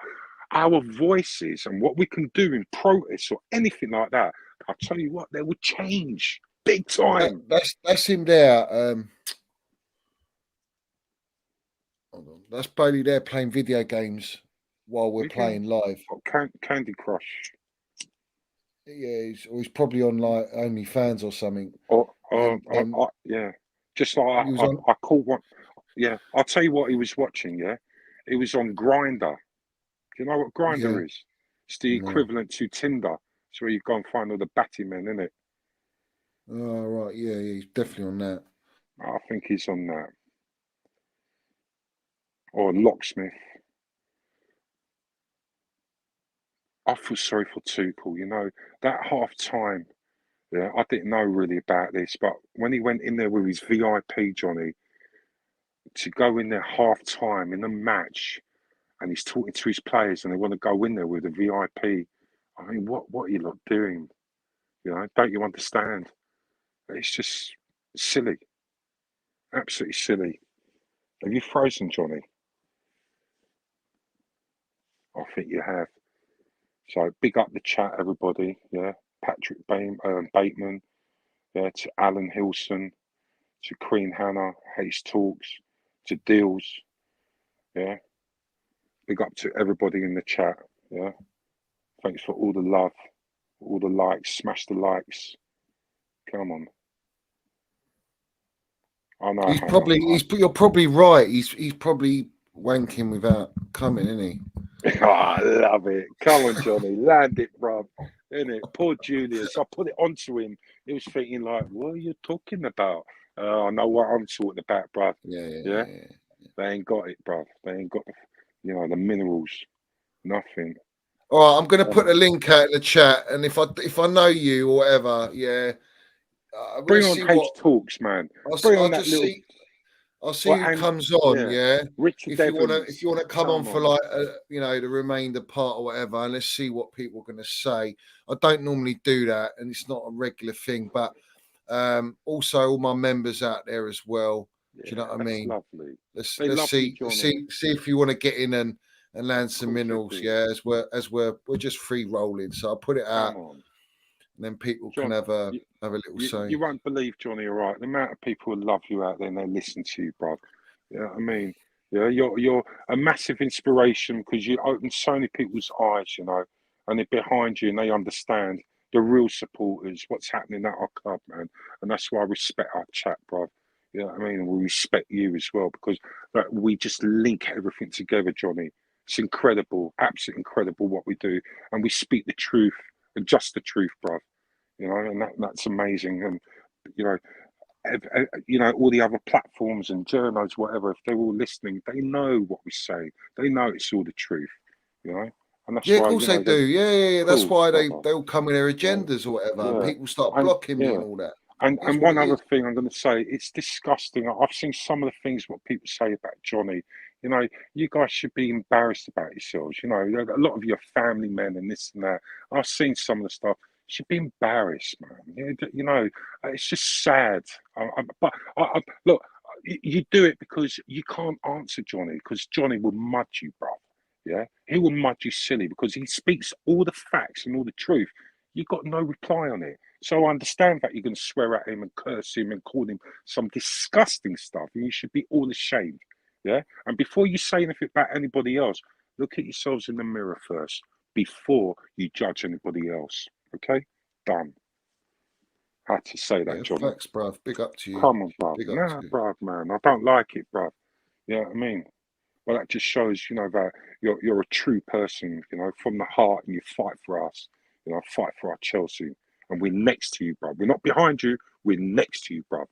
our voices and what we can do in protest or anything like that. I'll tell you what, they will change big time. That's him there. Hold on. That's Bailey there playing video games while we're Video, playing live. Candy Crush, Yeah, he's probably on like OnlyFans or something. or And yeah, just like he was on. I caught one. Yeah, I'll tell you what he was watching. Yeah, he was on Grinder. Do you know what Yeah, Grinder is? It's the no. equivalent to Tinder. It's where you go and find all the batty men, isn't it? Oh right, yeah, he's definitely on that. I think he's on that. Or Locksmith. I feel sorry for Tuchel, you know, that half time. Yeah, I didn't know really about this, but when he went in there with his VIP, Johnny, to go in there half time in a match and he's talking to his players and they want to go in there with a VIP. I mean, what are you lot doing? You know, don't you understand? It's just silly, absolutely silly. Have you frozen, Johnny? I think you have. So big up the chat, everybody. Yeah, Patrick Bateman. Yeah, to Alan Hilson, to Queen Hannah, Hayes Talks, to Deals. Yeah, big up to everybody in the chat. Yeah, thanks for all the love, all the likes. Smash the likes. Come on. I know He's how probably much. you're probably right. He's probably wanking without coming, isn't he? Oh, I love it. Come on, Johnny, land it, bruv. Innit? Poor Julius. I put it onto him. He was thinking like, "What are you talking about?" I know what I'm talking about, bruv. Yeah, they ain't got it, bruv. They ain't got, the minerals. Nothing. All right, I'm going to put a link out in the chat, and if I know you or whatever, yeah, Bring let's on see H what Talks, man. Bring on I'll that just little. see. I'll see Or who and comes on. yeah, Yeah, Richard Evans. if you wanna come on Come for on. like the remainder part or whatever, and let's see what people are going to say. I don't normally do that, and it's not a regular thing, but also all my members out there as well. Yeah, Do you know what I that's mean? lovely. Let's They love you, Johnny. see if you want to get in and land some Of course minerals. they do. Yeah, as we're just free rolling. So I'll put it out, Come on. and then people John, can have a you, little you, say. you won't believe, Johnny, all right? The amount of people who love you out there and they listen to you, bruv. You know what I mean? Yeah, you're a massive inspiration because you open so many people's eyes, and they're behind you and they understand the real supporters, what's happening at our club, man. And that's why I respect our chat, bruv. You know what I mean? And we respect you as well because we just link everything together, Johnny. It's incredible, absolutely incredible what we do. And we speak the truth and just the truth, bruv. And that's amazing. And you know, all the other platforms and journals, whatever, if they're all listening, they know what we say. They know it's all the truth, and that's Yeah, of why, course they they, do. Yeah. That's course, why brother. they all come with their Yeah, agendas or whatever, and yeah, people start and blocking me yeah, and all that. and It's what one it other is. thing I'm going to say, it's disgusting. I've seen some of the things what people say about Johnny. You guys should be embarrassed about yourselves. A lot of your family men and this and that. I've seen some of the stuff. You should be embarrassed, man. It's just sad. Look, you do it because you can't answer Johnny because Johnny will mud you, bro. Yeah, he will mud you silly because he speaks all the facts and all the truth. You got no reply on it. So I understand that you're going to swear at him and curse him and call him some disgusting stuff, and you should be all ashamed. Yeah. And before you say anything about anybody else, look at yourselves in the mirror first before you judge anybody else. Okay? Done. Had to say that, Yeah, Johnny. facts, bruv. Big up to you. Come on, bruv. Big up Nah, to you. bruv, man. I don't like it, bruv. You know what I mean? Well, that just shows, that you're a true person, from the heart, and you fight for us. Fight for our Chelsea, and we're next to you, bruv. We're not behind you. We're next to you, bruv.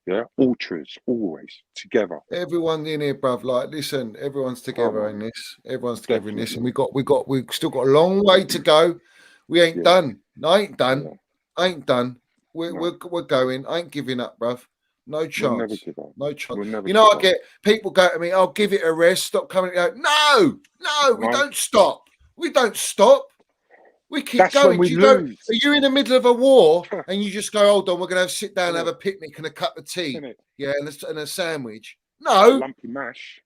Yeah, ultras always together. Everyone in here, bruv. Like, listen, everyone's together in this. Everyone's together in this, and Definitely. we've still got a long way to go. We ain't Yeah, done. I ain't done. yeah. I ain't done. We're No, going. I ain't giving up, bruv. No we'll never chance. give up. No chance. We'll never I give up. get people go to me, I'll give it a rest, stop coming. Go, no, we No, don't stop. We don't stop. We keep that's when going. we Do you go? lose. Are you in the middle of a war and you just go, hold on, we're going to sit down and have a picnic and a cup of tea? Innit? Yeah, and a sandwich. A No. lumpy mash.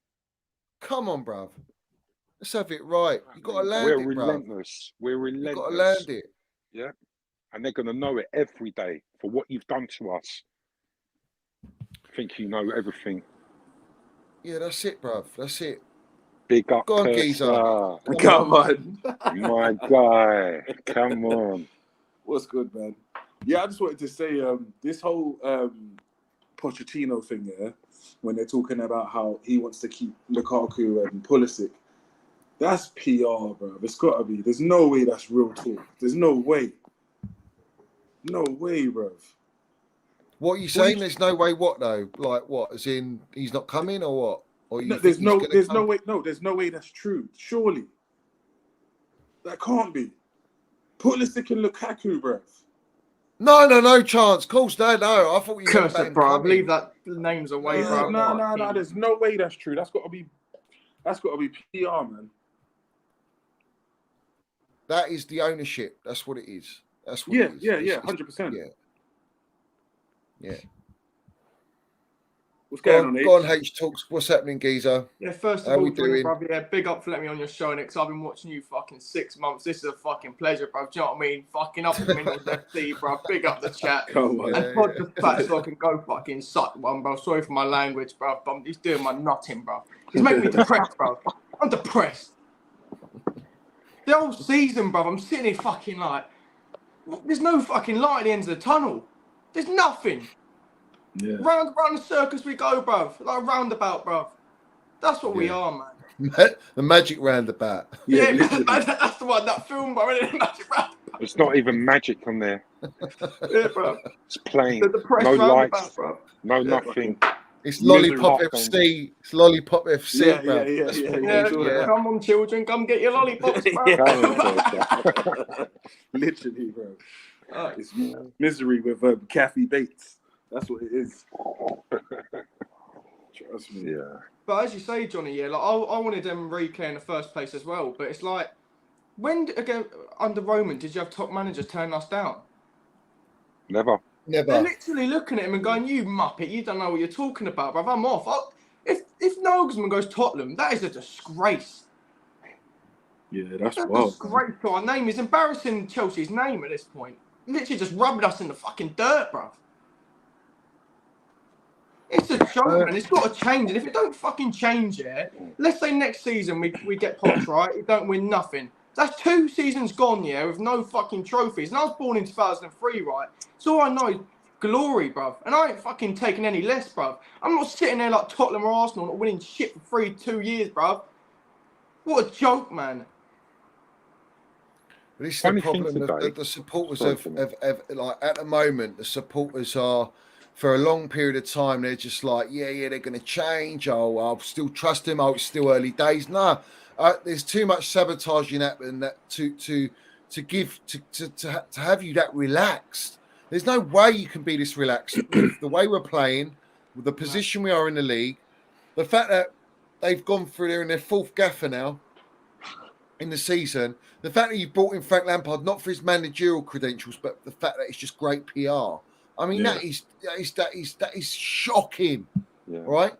Come on, bruv. Let's have it right. You got to We're land it, bruv. relentless. We're You got to relentless. land it. Yeah. And they're going to know it every day for what you've done to us. Think you know everything. Yeah, that's it, bruv. That's it. Big up, Go on, Persa. geezer. Come on. My guy. Come on. What's good, man? Yeah, I just wanted to say this whole Pochettino thing, yeah, when they're talking about how he wants to keep Lukaku and Pulisic, that's PR, bro. It's got to be. There's no way that's real talk. There's no way. No way, bro. What are you saying? There's no way what, though? Like what? As in he's not coming or what? Or you No, think he's going to come? no way. No, there's no way that's true. Surely. That can't be. Pulisic and Lukaku, bro. No chance. Of course, no. I thought you meant Curse about it, him bro. coming. Leave that names away, bro. No. There's no way that's true. That's got to be PR, man. That is the ownership. That's what it is. That's what Yeah, it is. yeah, 100%. Yeah. What's going on, H? Go on, H Talks. What's happening, geezer? Yeah, first How of all, we Johnny, doing? brother, yeah, big up for letting me on your show, because I've been watching you fucking 6 months. This is a fucking pleasure, bro. Do you know what I mean? Fucking up the Minerals FC, bro. Big up the chat. Come on. And Todd the fat so I can go fucking suck one, bro. Sorry for my language, bro. But he's doing my nutting, bro. He's making me depressed, bro. I'm depressed. The whole season, bro, I'm sitting here fucking like, there's no fucking light at the end of the tunnel. There's nothing. Yeah. Round the circus we go, bro. Like a roundabout, bro. That's what we are, man. The magic roundabout. Yeah, literally. that's the one, that film, bro. Isn't it? Magic roundabout. It's not even magic on there. Yeah, bro. It's plain. The depressed No roundabout, lights. bro. No Yeah. nothing. It's Lollipop Misery. FC. It's Lollipop FC, Yeah, bro. yeah, That's yeah, what it Yeah, is, yeah. come on, children, come get your lollipops, bro. Literally, bro. Oh, It's misery with Kathy Bates. That's what it is. Trust me. Yeah. But as you say, Johnny, yeah, like I wanted Enrique in the first place as well. But it's like, when again under Roman did you have top managers turn us down? Never. They're Never. literally looking at him and going, "You muppet, you don't know what you're talking about, bruv. I'm off." If Nagelsmann goes Tottenham, that is a disgrace. Yeah, that's That's a wild. disgrace to our name. He's embarrassing Chelsea's name at this point. Literally just rubbing us in the fucking dirt, bruv. It's a joke, man. It's got to change. And if it don't fucking change, yeah, let's say next season we get Poch, right? We don't win nothing. That's 2 seasons gone, yeah, with no fucking trophies. And I was born in 2003, right? So all I know is glory, bruv. And I ain't fucking taking any less, bruv. I'm not sitting there like Tottenham or Arsenal not winning shit for 2 years, bruv. What a joke, man. But this is Funny the thing problem. today- The supporters Sorry, have like at the moment, the supporters are for a long period of time. They're just like, yeah, they're going to change. Oh, I'll still trust him. Oh, it's still early days. Nah, there's too much sabotaging happening that to have you that relaxed. There's no way you can be this relaxed with the way we're playing, with the position we are in the league, the fact that they've gone through there in their 4th gaffer now in the season, the fact that you brought in Frank Lampard not for his managerial credentials, but the fact that it's just great PR. I mean, Yeah. that is shocking, Yeah. right?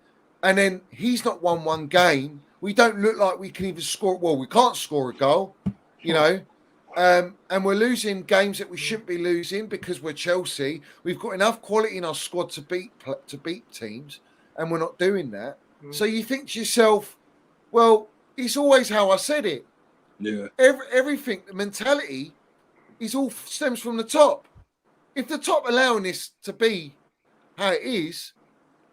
And then he's not won one game. We don't look like we can even score. Well, we can't score a goal, you know. And we're losing games that we shouldn't be losing because we're Chelsea. We've got enough quality in our squad to beat teams, and we're not doing that. So you think to yourself, well, it's always how I said it. Yeah. Everything, the mentality, is all stems from the top. If the top allowing this to be how it is,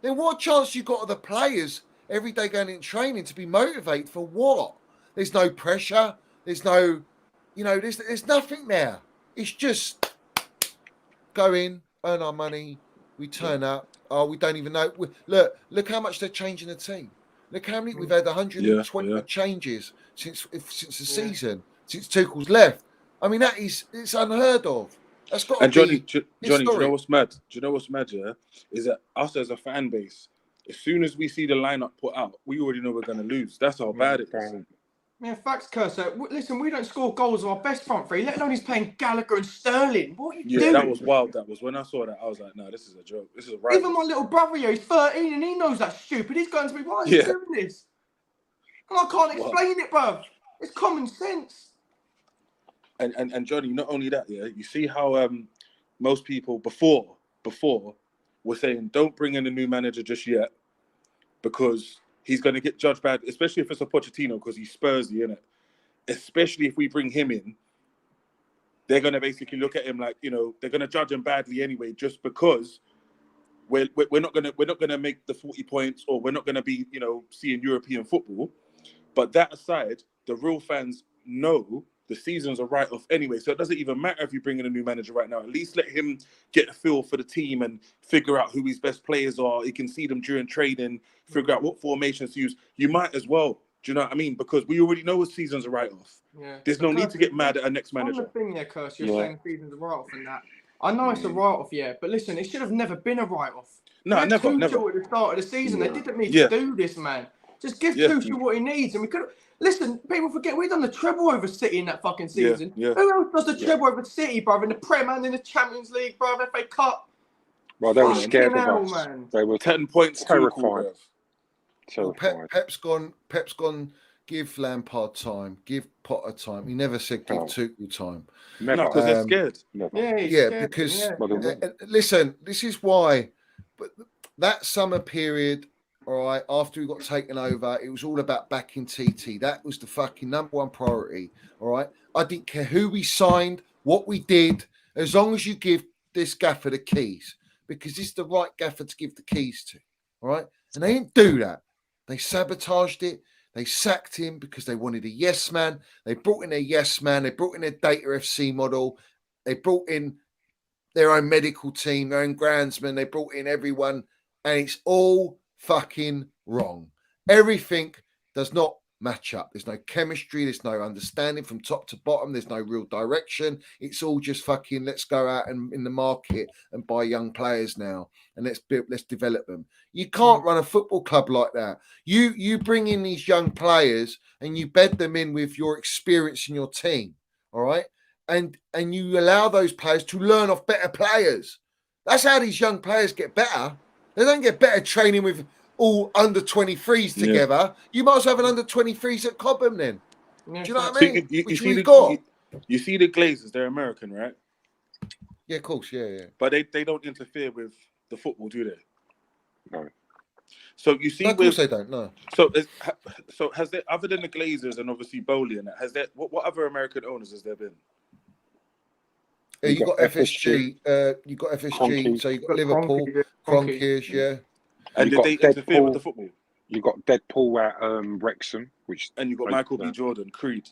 then what chance you got of the players every day going in training to be motivated for what? There's no pressure. There's no, there's nothing there. It's just go in, earn our money. We turn up. Oh, we don't even know. Look how much they're changing the team. Look how many we've had 120 changes since the season, since Tuchel's left. I mean, it's unheard of. That's got to Johnny, be do you know historic. what's mad? Do you know what's mad, yeah? Is that us as a fan base, as soon as we see the lineup put out, we already know we're going to lose. That's how bad it is. Yeah, facts, Cursor. Listen, we don't score goals with our best front three, let alone he's playing Gallagher and Sterling. What are you doing? That was wild. That was when I saw that, I was like, no, this is a joke. This is a right. Even my little brother here, he's 13 and he knows that's stupid. He's going to be, why is he doing this? And I can't explain it, bruv. It's common sense. And Johnny, not only that, yeah, you see how most people before were saying don't bring in a new manager just yet because he's going to get judged bad, especially if it's a Pochettino because he's Spursy, innit? Especially if we bring him in, they're going to basically look at him like, they're going to judge him badly anyway, just because we're not going to make the 40 points or we're not going to be, seeing European football. But that aside, the real fans know the seasons are right off anyway. So it doesn't even matter if you bring in a new manager right now. At least let him get a feel for the team and figure out who his best players are. He can see them during training, figure out what formations to use. You might as well. Do you know what I mean? Because we already know what seasons are right off. Yeah. There's no need to get mad at our next manager. On the thing there, Curse, you're saying seasons are right off and that. I know it's a write-off, yeah, but listen, it should have never been a write-off. No, never. At the start of the season, they didn't need to do this, man. Just give Tuchel what he needs, and we could. Listen, people forget we've done the treble over City in that fucking season. Who else does the treble over City, bruv? In the Prem and in the Champions League, bruv, FA Cup. Well, they were Fucking scared of hell, us. man. They were 10 points too cool, terrified. bruv. Well, Terrified. Pep's gone. Give Lampard time. Give Potter time. He never said give No. Tuchel time. Never. No, because they're Um, scared. Never. Yeah, he's Yeah, scared, because yeah. Well, they won't. listen, this is why. But that summer period, all right, after we got taken over, it was all about backing TT. That was the fucking number one priority. All right, I didn't care who we signed, what we did, as long as you give this gaffer the keys, because this is the right gaffer to give the keys to. All right, and they didn't do that. They sabotaged it. They sacked him because they wanted a yes man. They brought in a yes man. They brought in a data FC model. They brought in their own medical team, their own groundsman. They brought in everyone, and it's all fucking wrong. Everything does not match up. There's no chemistry. There's no understanding from top to bottom. There's no real direction. It's all just fucking let's go out and in the market and buy young players now, and let's develop them. You can't run a football club like that. You bring in these young players and you bed them in with your experience in your team. All right. And you allow those players to learn off better players. That's how these young players get better. They don't get better training with all under 23s together. Yeah. You might as well have an under 23s at Cobham then. Yeah, do you know what I mean? You see the Glazers, they're American, right? Yeah, of course, yeah. But they don't interfere with the football, do they? No. So you see, no, of course they don't. No. So has there, other than the Glazers and obviously Bowley and that, has there what other American owners has there been? You got FSG. You got FSG. Kroenke. So you got Liverpool, Kroenke, yeah. And did they interfere with the football? You got Deadpool at Wrexham, and you got Michael B. Jordan, Creed.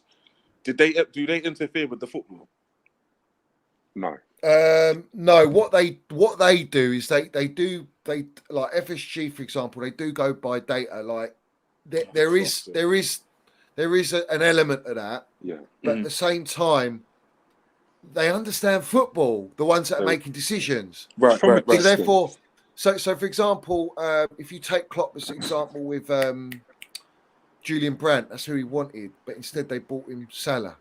Do they interfere with the football? No. No. What they do is they like FSG, for example. They do go by data. Like there is an element of that. Yeah. But at the same time, they understand football. The ones that are making decisions. Right. So therefore, so for example, if you take Klopp as an example with Julian Brandt, that's who he wanted, but instead they bought him Salah.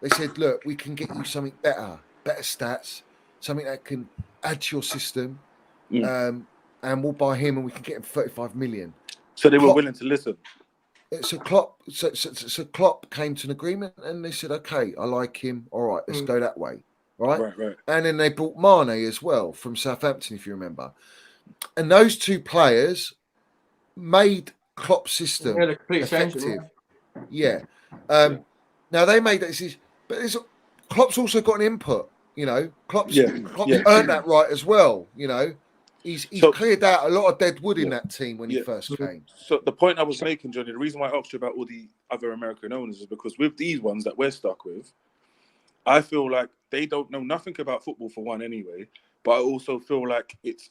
They said, look, we can get you something better stats, something that can add to your system, and we'll buy him and we can get him 35 million. So they were willing to listen. So Klopp came to an agreement and they said, okay, I like him. All right, let's go that way. Right. And then they bought Mane as well from Southampton, if you remember. And those two players made Klopp's system effective. Yeah. Now they made that decision, but Klopp's also got an input. You know, Klopp's earned that right as well. You know, he's cleared out a lot of dead wood in that team when he first came. So the point I was making, Johnny, the reason why I asked you about all the other American owners is because with these ones that we're stuck with, I feel like they don't know nothing about football for one anyway. But I also feel like it's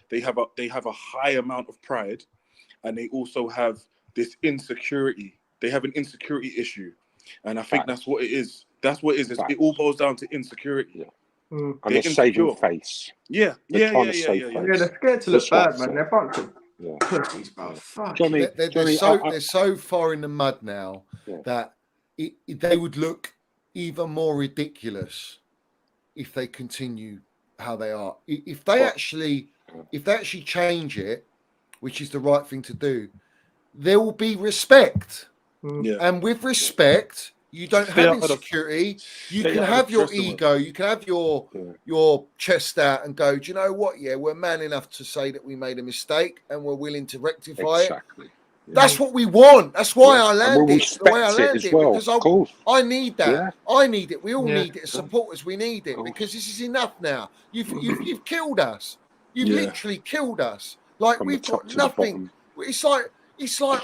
they have a high amount of pride, and they also have this insecurity. They have an insecurity issue, and I think that's what it is. That's what it is. It all boils down to insecurity. Yeah. And they're saving face. Yeah. They're scared to look bad, man. They're a bunch of pussies, bro. Fuck. Johnny, they're so far in the mud now that they would look even more ridiculous if they continue how they are. If they actually change it, which is the right thing to do, there will be respect. And with respect, you don't have insecurity. You can have your ego. You can have your chest out and go, do you know what? Yeah, we're man enough to say that we made a mistake and we're willing to rectify it. That's what we want. That's why I landed the way I landed because I need that. Yeah. I need it. We all need it as supporters. We need it because this is enough now. You've killed us. You've literally killed us. Like we've got nothing. It's like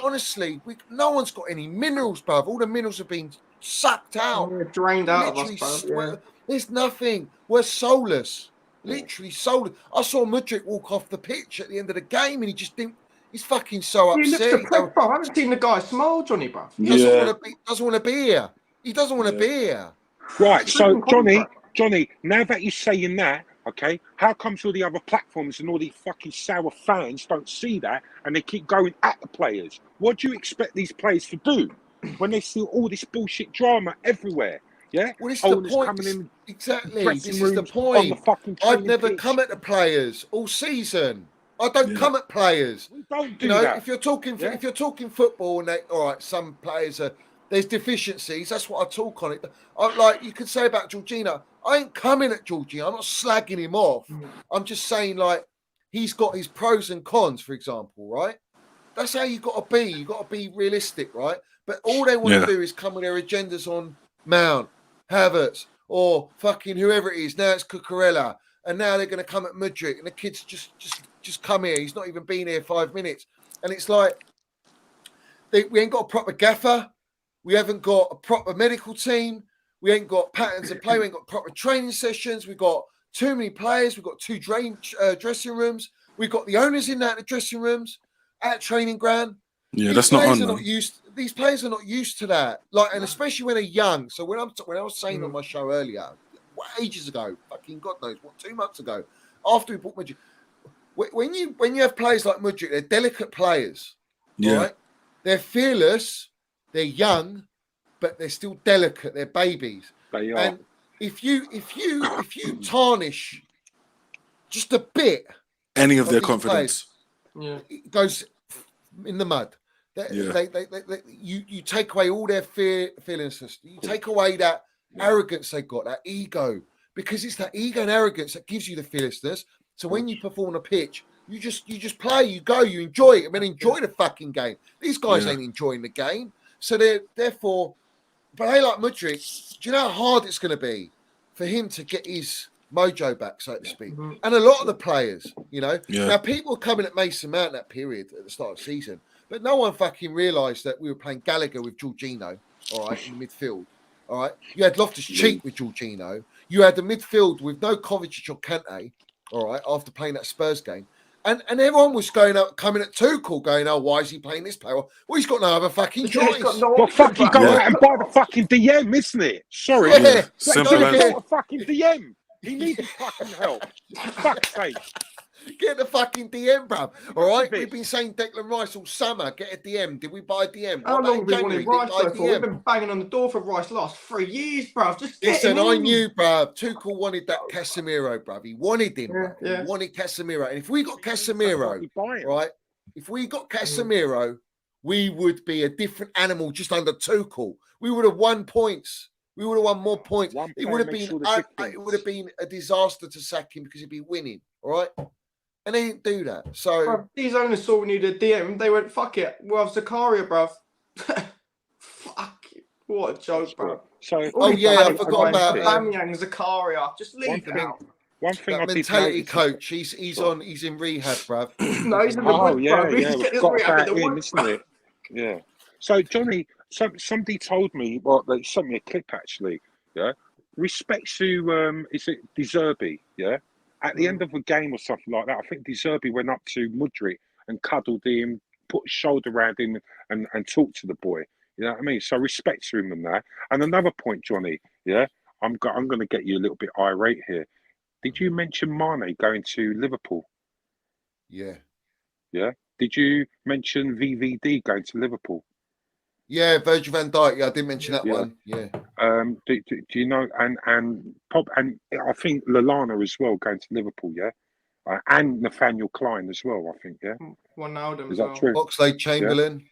honestly, no one's got any minerals, bruv. All the minerals have been sucked out. We're drained out of us, bruv. There's nothing. We're soulless. Literally soulless. I saw Mudryk walk off the pitch at the end of the game and he just didn't. He's fucking so upset. I haven't seen the guy smile, Johnny, bruv. He doesn't want to be here. He doesn't want to be here. Right. So, Johnny, now that you're saying that, okay, how comes all the other platforms and all the fucking sour fans don't see that and they keep going at the players? What do you expect these players to do when they see all this bullshit drama everywhere? Yeah, Well, this is the owners point. coming in Exactly. dressing This is the rooms on the point. fucking I've training never pitch. come at the players all season. I don't Yeah. come at players. We don't do You know, that. if you're talking Yeah. if you're talking football, and all right, some players are there's deficiencies. That's what I talk on it. Like you could say about Jorginho. I ain't coming at Jorginho. I'm not slagging him off. I'm just saying like he's got his pros and cons. For example, right? That's how you got to be. You got to be realistic, right? But all they want to do is come with their agendas on Mount, Havertz, or fucking whoever it is. Now it's Cucurella, and now they're going to come at Mudryk, and the kid's just come here. He's not even been here 5 minutes, and it's like we ain't got a proper gaffer. We haven't got a proper medical team. We ain't got patterns of play. We ain't got proper training sessions. We've got too many players. We've got two dressing rooms. We've got the owners in the dressing rooms at training ground. Yeah, These that's not players on. are not used. These players are not used to that. Like, and especially when they're young. So when I was saying on my show earlier, ages ago, fucking God knows what, 2 months ago, after we bought Mudryk, when you have players like Mudryk, they're delicate players. Yeah. All right? They're fearless. They're young, but they're still delicate. They're babies. They are. And if you tarnish just a bit Any of their these confidence. Yeah. it goes in the mud. You take away all their fearlessness. You take away that arrogance they got, that ego, because it's that ego and arrogance that gives you the fearlessness. So when you perform on a pitch, you just play, you go, you enjoy it. I mean, enjoy the fucking game. These guys ain't enjoying the game, so therefore. But hey, like Mudryk, do you know how hard it's going to be for him to get his mojo back, so to speak? And a lot of the players, you know. Yeah. Now, people were coming at Mason Mount that period at the start of the season, but no one fucking realised that we were playing Gallagher with Jorginho, all right, in the midfield, all right? You had Loftus-Cheek with Jorginho. You had the midfield with no Kovacic or Kante, all right, after playing that Spurs game. And everyone was coming at Tuchel, going, "Oh, why is he playing this player?" Well, he's got no other fucking choice. Well, fucking go out and buy the fucking DM, isn't it? Sorry. Yeah. Simple as. Get a fucking DM. He needed fucking help. Fuck's sake. Get the fucking DM, bruv. All right, we've been saying Declan Rice all summer. Get a DM. Did we buy a DM? How long have we wanted Rice for? We've been banging on the door for Rice the last 3 years, bruv. Just get Listen, him in. I knew, bruv. Tuchel wanted that Casemiro, bruv. He wanted him, bruv. Yeah. He wanted Casemiro. And if we got Casemiro, right? If we got Casemiro, we would be a different animal just under Tuchel. We would have won points. We would have won more points. It would have been a disaster to sack him because he'd be winning. All right. And they didn't do that. So bruv, these owners saw we needed a DM. They went, fuck it. We'll have Zakaria, bruv. Fuck. What a joke, bruv. So, I forgot about Bamyang, Zakaria. Just leave them out. One thing that I mentality did coach, he's in rehab, bruv. No, he's in the Oh, wood, yeah, bruv. yeah. He's We've getting got rehab in that the in, wood, isn't it? Yeah. So, Johnny, somebody told me, well, they sent me a clip, actually, yeah? Respects to, is it De Zerbi, yeah? At the end of a game or something like that, I think De Zerbi went up to Mudryk and cuddled him, put a shoulder around him and talked to the boy. You know what I mean? So respect to him and that. And another point, Johnny, yeah? I'm going to get you a little bit irate here. Did you mention Mane going to Liverpool? Yeah. Yeah. Did you mention VVD going to Liverpool? Yeah, Virgil van Dijk. Yeah, I didn't mention that one. Yeah. Do you know? And I think Lallana as well going to Liverpool. Yeah. And Nathaniel Klein as well. I think. Yeah. Wijnaldum Is as that well. true? Oxlade-Chamberlain.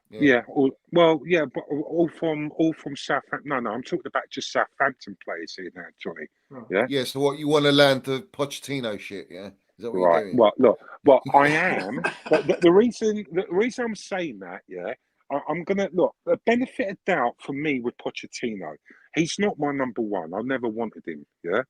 Yeah. But all from Southampton. No, I'm talking about just Southampton players here now, Johnny. Yeah. Yeah. So what you want to land the Pochettino shit? Yeah. Is that what you're doing? Well, look. Well, I am. But the reason I'm saying that, yeah. I'm going to look, the benefit of doubt for me with Pochettino, he's not my number one. I never wanted him. Yeah.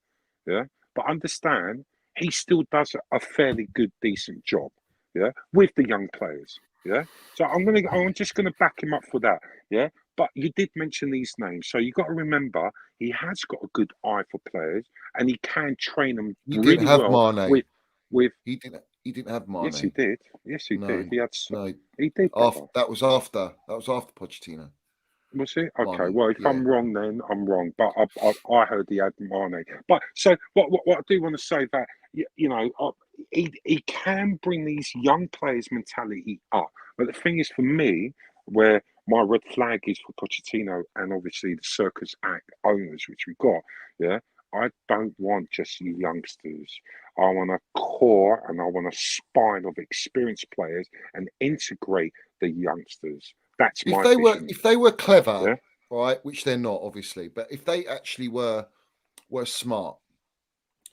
Yeah. But understand, he still does a fairly good, decent job. Yeah. With the young players. Yeah. So I'm just going to back him up for that. Yeah. But you did mention these names. So you got to remember, he has got a good eye for players and he can train them really well. Mane. With He didn't have Mane. Yes, he did. Yes, he did. He had. No, he did. That was after Pochettino. Was it? Okay. Mane, Well, if I'm wrong, then I'm wrong. But I heard he had Mane. But so what I do want to say that you know he can bring these young players' mentality up. But the thing is, for me, where My red flag is for Pochettino and obviously the Circus Act owners, which we got. Yeah, I don't want just you youngsters. I want a core and I want a spine of experienced players and integrate the youngsters. That's my vision. If they were clever, Yeah. right, which they're not obviously, but if they actually were smart,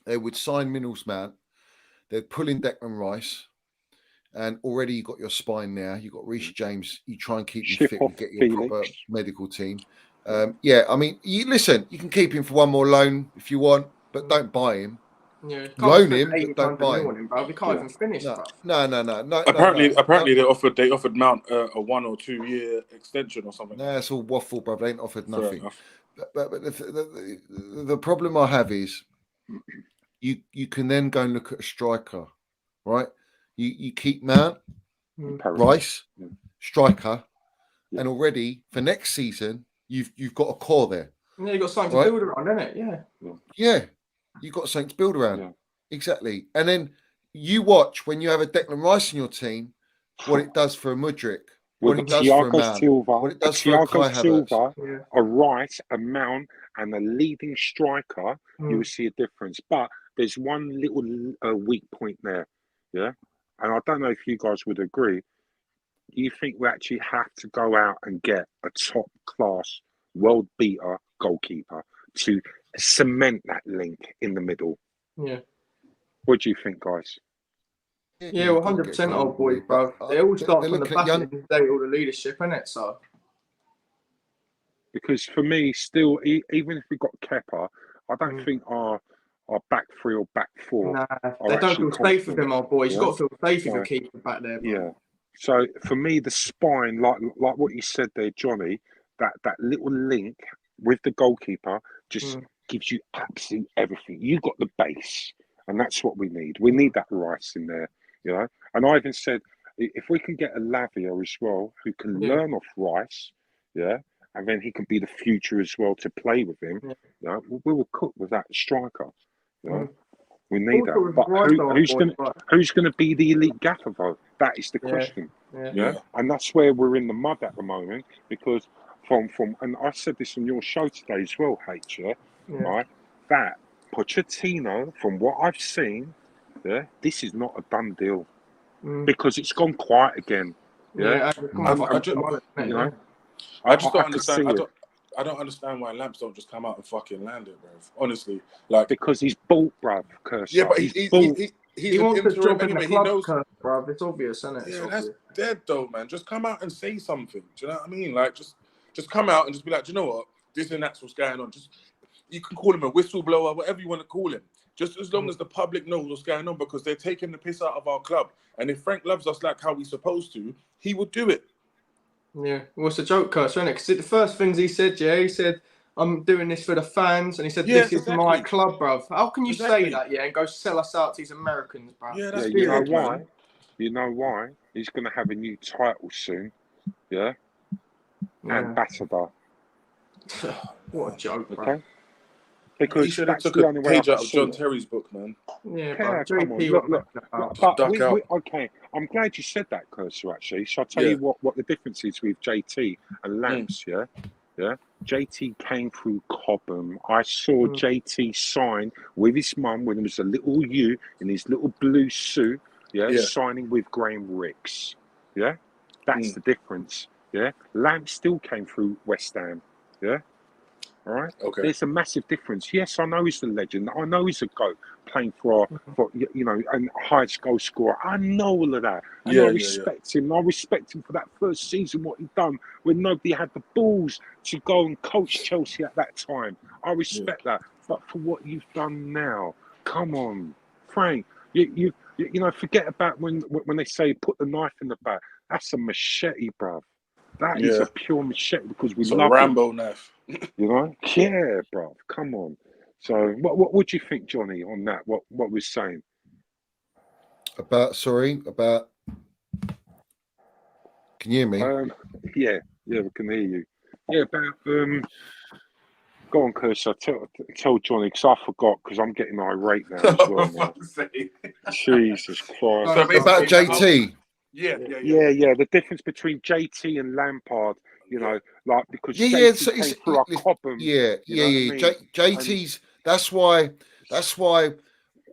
they would sign Middlesbrough, they'd pull in Declan Rice, and already you got your spine now. You got Reece James. You try and keep him Ship fit off and get your Felix. proper medical team. Yeah, I mean, you can keep him for one more loan if you want, but don't buy him. Yeah, Loan him, but don't buy him. bro. We can't even finish, No, bro. no. Apparently, they offered Mount a 1 or 2 year extension or something. No, it's all waffle, bro. They ain't offered Fair nothing. enough. But the problem I have is you can then go and look at a striker, right? You keep Mount, Rice, striker, and already for next season you've got a core there. Yeah, you got something to build around, innit? Yeah, you've got something to build around. Yeah. Exactly. And then you watch when you have a Declan Rice in your team, what it does for a Mudryk, what it does for a Mount, what it does for a Kai Havertz. A Rice, a Mount, and a leading striker, you will see a difference. But there's one little weak point there, yeah? And I don't know if you guys would agree. You think we actually have to go out and get a top-class, world-beater goalkeeper to cement that link in the middle? Yeah. What do you think, guys? Yeah, 100% old boys, bro. They all start from the back end of the day, all the leadership, innit? So. Because for me, still, even if we got Kepa, I don't think our back three or back four. Nah, they don't feel safe with them, old boys. You've got to feel safe with your keeper back there, bro. Yeah. So for me, the spine, like what you said there, Johnny, that little link with the goalkeeper just gives you absolute everything. You got the base, and that's what we need. We need that Rice in there, you know. And I even said, if we can get a Lavia as well, who can learn off Rice, and then he can be the future as well to play with him. You know, we will cook with that striker. You know, we need that. But who's going to be the elite gaffer though? That is the question. Yeah, and that's where we're in the mud at the moment because from and I said this on your show today as well, H. Right, that Pochettino, from what I've seen, this is not a done deal because it's gone quiet again. I just don't understand. I don't understand why Lamps don't just come out and fucking land it, bro. Honestly, like because he's bought, bruv. Yeah, but he wants to job in the club, bruv. It's obvious, isn't it? Yeah, that's dead though, man. Just come out and say something. Do you know what I mean? Like, just come out and just be like, do you know what? This and that's what's going on. Just you can call him a whistleblower, whatever you want to call him. Just as long as the public knows what's going on, because they're taking the piss out of our club. And if Frank loves us like how he's supposed to, he would do it. Yeah, well, it's a joke, Curse, isn't it? Because the first things he said, I'm doing this for the fans, and he said, this is my club, bruv. How can you say that, and go sell us out to these Americans, bruv? Yeah, that's you know why? Man. You know why? He's going to have a new title soon, Ambassador. What a joke, bruv. Okay? Because he should have took a page out of John Terry's book, man. Yeah, but okay, I'm glad you said that, Cursor, actually. So I'll tell you what the difference is with JT and Lamps, JT came through Cobham. I saw JT sign with his mum when he was a little you in his little blue suit, signing with Graham Ricks. Yeah? That's the difference. Yeah? Lamps still came through West Ham. Yeah? All right. Okay. There's a massive difference. Yes, I know he's a legend. I know he's a GOAT playing for and highest goal scorer. I know all of that. And I respect him. I respect him for that first season, what he done when nobody had the balls to go and coach Chelsea at that time. I respect that. But for what you've done now, come on, Frank. You forget about when they say put the knife in the back. That's a machete, bruv. That is a pure machete because we love Rambo knife. Yeah, bro. Come on. So, what would you think, Johnny, on that? What we're saying about? Can you hear me? Yeah, we can hear you. Yeah, about Go on, Chris. I tell Johnny because I forgot because I'm getting irate now as well. Now. Jesus Christ! So about JT. Yeah. The difference between JT and Lampard You know, like because Yeah, JT so came through our Cobham. yeah. You know what I mean? JT's. That's why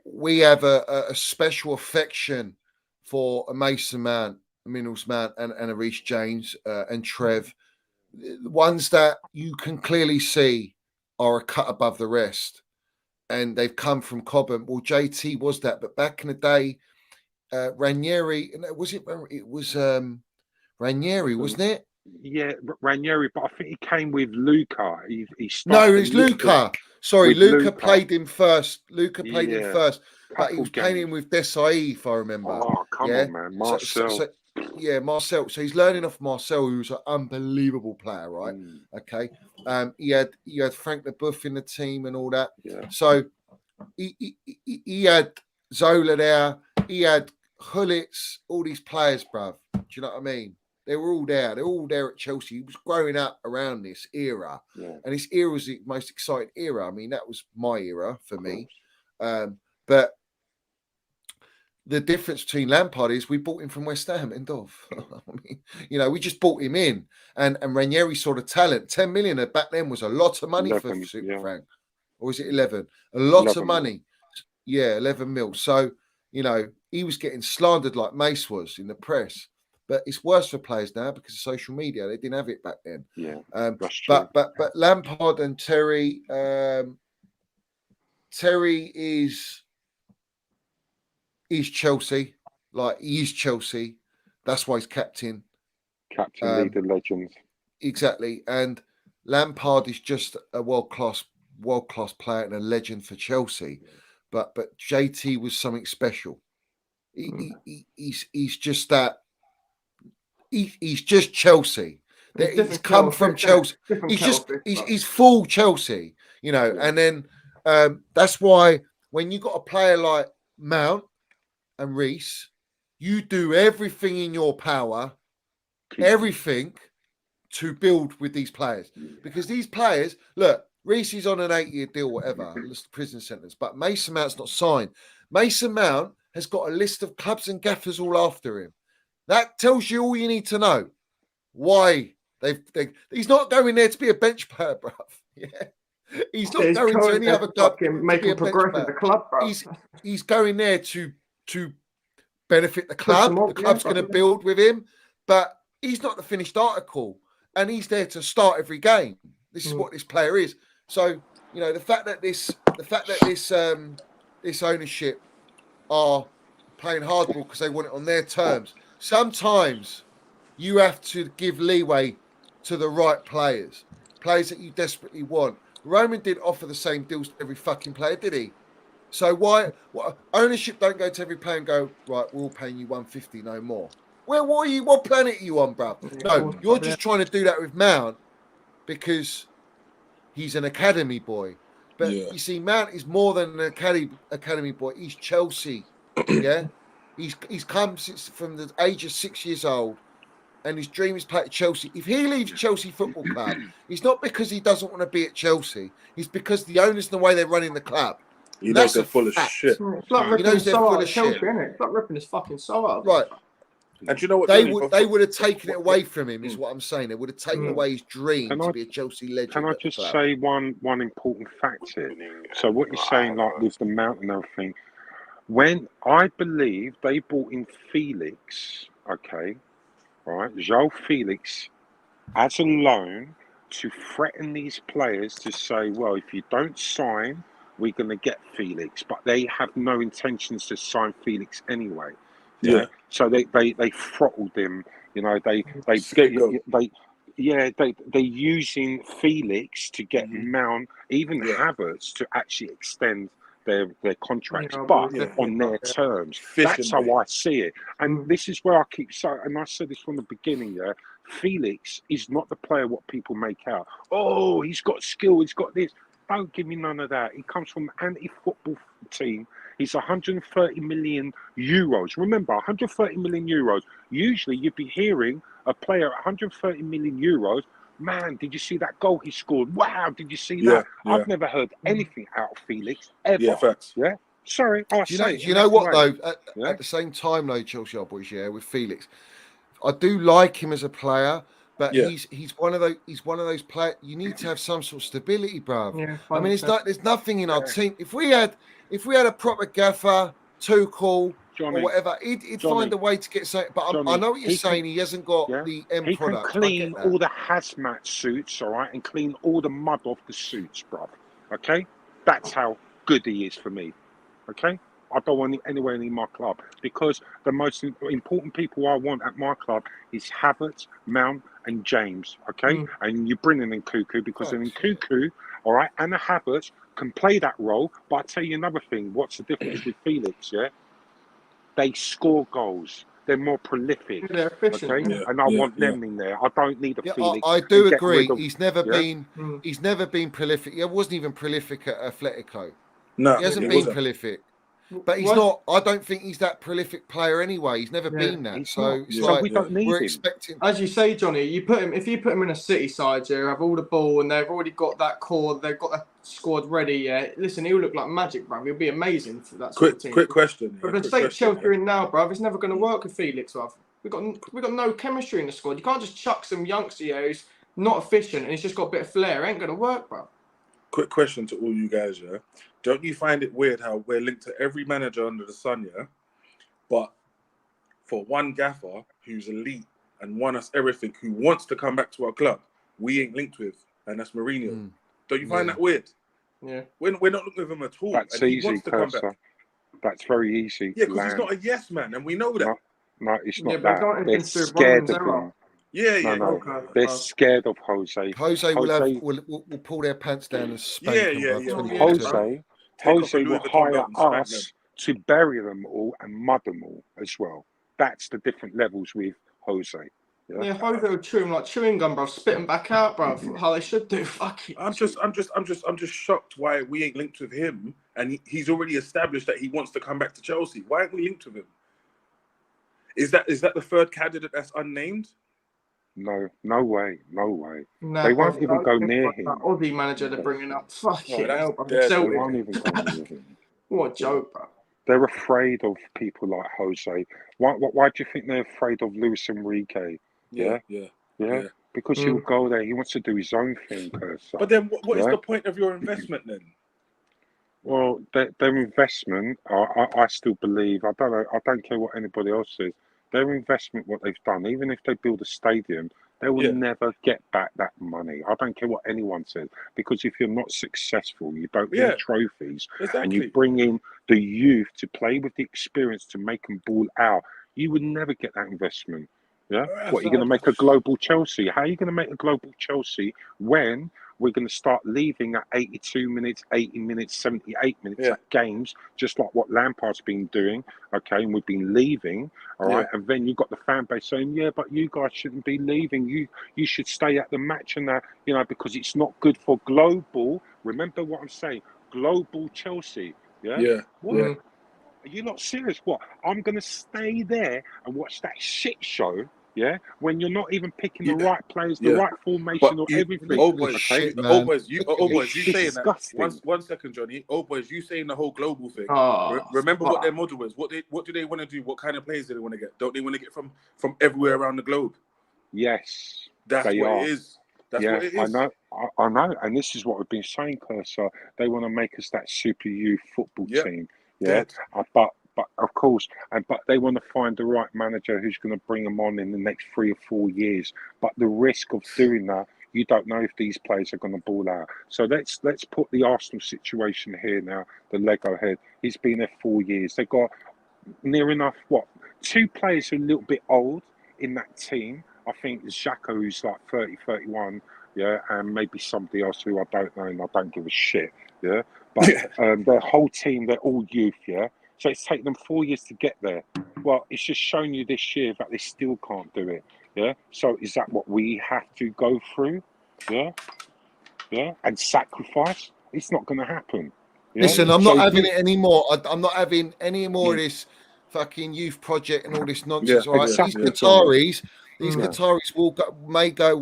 we have a special affection for a Mason Mount, a Minnals Mount, and a Reece James and Trev. The ones that you can clearly see are a cut above the rest, and they've come from Cobham. Well, JT was that, but back in the day, Ranieri, was it? It was Ranieri, wasn't it? Yeah, Ranieri, but I think he came with Luca. He No, started it's Luca. Sorry, with Luca played him first. Yeah, But he was playing him with Desai, if I remember. Oh, come yeah? on, man. Marcel. Yeah, Marcel. So he's learning off Marcel, who's an unbelievable player, right? Okay. He had Frank LeBoeuf in the team and all that. Yeah. So he had Zola there. He had Hullitz, all these players, bruv. Do you know what I mean? They were all there. They're all there at Chelsea. He was growing up around this era. Yeah. And this era was the most exciting era. I mean, that was my era for me. But the difference between Lampard is we bought him from West Ham and Dov. I mean, you know, we just bought him in. And Ranieri saw the talent. 10 million back then was a lot of money 11, for Super yeah. Frank. Or was it 11? A lot 11 of money. Yeah, 11 mil. So, you know, he was getting slandered like Mace was in the press. But it's worse for players now because of social media. They didn't have it back then. Yeah, that's true. But Lampard and Terry, Terry is Chelsea. Like, he's Chelsea. That's why he's captain. Captain, leader, legend. Exactly. And Lampard is just a world class player and a legend for Chelsea. But JT was something special. He's just that. He's just Chelsea. He's come from Chelsea. He's full Chelsea, you know. And then that's why when you got a player like Mount and Reece, you do everything in your power, everything to build with these players. Because these players, look, Reece is on an 8-year deal, whatever, prison sentence, but Mason Mount's not signed. Mason Mount has got a list of clubs and gaffers all after him. That tells you all you need to know. Why he's not going there to be a bench player, bruv. Yeah, he's not going to any other club making progress in the club, bruv. He's going there to benefit the club. The club's going to build with him, but he's not the finished article, and he's there to start every game. This is what this player is. So you know the fact that this ownership are playing hardball because they want it on their terms. Sometimes you have to give leeway to the right players that you desperately want. Roman didn't offer the same deals to every fucking player, did he? So why ownership don't go to every player and go, right, we're all paying you 150, no more. Well, what planet are you on, bruv? No, you're just trying to do that with Mount because he's an academy boy. But you see, Mount is more than an academy boy. He's Chelsea. Yeah. He's come since from the age of 6 years old, and his dream is play at Chelsea. If he leaves Chelsea Football Club, it's not because he doesn't want to be at Chelsea. It's because the owners and the way they're running the club. He knows they're full of shit. It's like ripping his soul out of Chelsea, isn't it? It's like ripping his fucking soul out. Right. And you know what? They would have taken it away from him, is what I'm saying. They would have taken away his dream to be a Chelsea legend. Can I just say one important fact here? So what you're saying, like with the Mount and everything, when I believe they brought in Felix, okay, right, João Felix, as a loan to threaten these players to say, well, if you don't sign, we're going to get Felix. But they have no intentions to sign Felix anyway. Yeah. So they throttled him. You know, they're using Felix to get Mount, even Havertz, to actually extend their contracts, but on their terms. That's how I see it. And this is where I keep saying, and I said this from the beginning, Felix is not the player what people make out. Oh, he's got skill, he's got this. Don't give me none of that. He comes from an anti-football team. He's 130 million euros. Remember, 130 million euros. Usually you'd be hearing a player at 130 million euros. Man, did you see that goal he scored? Wow, did you see that? I've never heard anything out of Felix ever. Yeah, facts. Yeah, sorry. Do you know what, though? At the same time, though, Chelsea boys, with Felix, I do like him as a player, But Yeah. he's one of those players. You need to have some sort of stability, bruv. Yeah, I mean, it's 100%. like there's nothing in our team. If we had a proper gaffer, Tuchel, Johnny, or whatever, he'd Johnny, find a way to get something. But I Johnny, know what you're he saying. can- He hasn't got yeah, the end he can product. I clean get that. all the hazmat suits, all right, and clean all the mud off the suits, bruv. Okay, that's how good he is for me. Okay, I don't want anywhere in my club because the most important people I want at my club is Havertz, Mount, and James. Okay, and you're bringing in Cuckoo because then Cuckoo, all right, and the Havertz can play that role. But I tell you another thing: what's the difference with Felix? Yeah, they score goals. They're more prolific. They're efficient. Okay, Yeah. and I want them in there. I don't need a Yeah, Felix. I do and get agree. rid of- He's never yeah? been prolific. He wasn't even prolific at Atletico. No, He hasn't he been wasn't. prolific. But he's not. I don't think he's that prolific player anyway. He's never been that. He's So not. it's So like we don't need we're him. expecting. As you say, Johnny, if you put him in a City side, yeah, have all the ball and they've already got that core, they've got that squad ready. Yeah, listen, he'll look like magic, bruv. He'll be amazing for that sort of team. Quick question. But the state Chelsea are in now, bruv, it's never going to work with Felix, bruv. We've got no chemistry in the squad. You can't just chuck some youngster here who's not efficient and he's just got a bit of flair. It ain't going to work, bruv. Quick question to all you guys, yeah. Don't you find it weird how we're linked to every manager under the sun, yeah? But for one gaffer who's elite and won us everything, who wants to come back to our club, we ain't linked with, and that's Mourinho. Don't you find that weird? Yeah. We're not looking with him at all. That's and he easy, wants to come Cursor. back. That's very easy. Yeah, because he's not a yes man, and we know that. No, it's not Yeah, but that. don't They're consider scared of Ronaldo. him. Yeah. No. They're scared of Jose. Jose will pull their pants down and spank them. Yeah. bruv, And 20%. Jose will hire us to bury them all and mud them all as well. That's the different levels with Jose. Yeah, Jose will chew him like chewing gum, bruv. Spit him back out, bruv. How they should do. Fuck it. I'm just shocked why we ain't linked with him, and he's already established that he wants to come back to Chelsea. Why aren't we linked with him? Is that the third candidate that's unnamed? No way. Nah, They won't bruv, even go near him. That Aussie manager they're bringing up. Fuck it, hell, bruv. They Celtic. won't even go near him. What a joke, bruv. They're afraid of people like Jose. Why do you think they're afraid of Luis Enrique? Yeah. Because he'll go there. He wants to do his own thing, Cursor. But then, what is the point of your investment then? Well, their investment, I still believe. I don't know. I don't care what anybody else says. Their investment, what they've done, even if they build a stadium, they will never get back that money. I don't care what anyone says, because if you're not successful, you don't win trophies, and you bring in the youth to play with the experience to make them ball out, you would never get that investment. Yeah, what, you're going to make a global Chelsea? How are you going to make a global Chelsea when we're going to start leaving at 82 minutes, 80 minutes, 78 minutes at games, just like what Lampard's been doing, okay, and we've been leaving, all right, and then you've got the fan base saying, yeah, but you guys shouldn't be leaving, you should stay at the match and that, you know, because it's not good for global, remember what I'm saying, global Chelsea, what? Are you not serious? What? I'm going to stay there and watch that shit show, when you're not even picking the right players, the right formation, or everything. Oh boys, you saying disgusting. that? One second, Johnny. Oh boys, you saying the whole global thing? Remember what their model was? What do they want to do? What kind of players do they want to get? Don't they want to get from everywhere around the globe? Yes, that's what it is. That's what it is. I know, and this is what we've been saying, Cursor. They want to make us that super youth football team. But of course, but they want to find the right manager who's going to bring them on in the next 3 or 4 years. But the risk of doing that, you don't know if these players are going to ball out. So let's put the Arsenal situation here now. The Lego head. He's been there 4 years. They got near enough 2 players who are a little bit old in that team. I think Xhaka, who's like 30, 31, and maybe somebody else who I don't know and I don't give a shit, But their whole team, they're all youth, So it's taken them 4 years to get there. Well, it's just shown you this year that they still can't do it, So is that what we have to go through, and sacrifice? It's not going to happen. Listen, I'm not having it anymore. I'm not having any more of this fucking youth project and all this nonsense. All right, these Qataris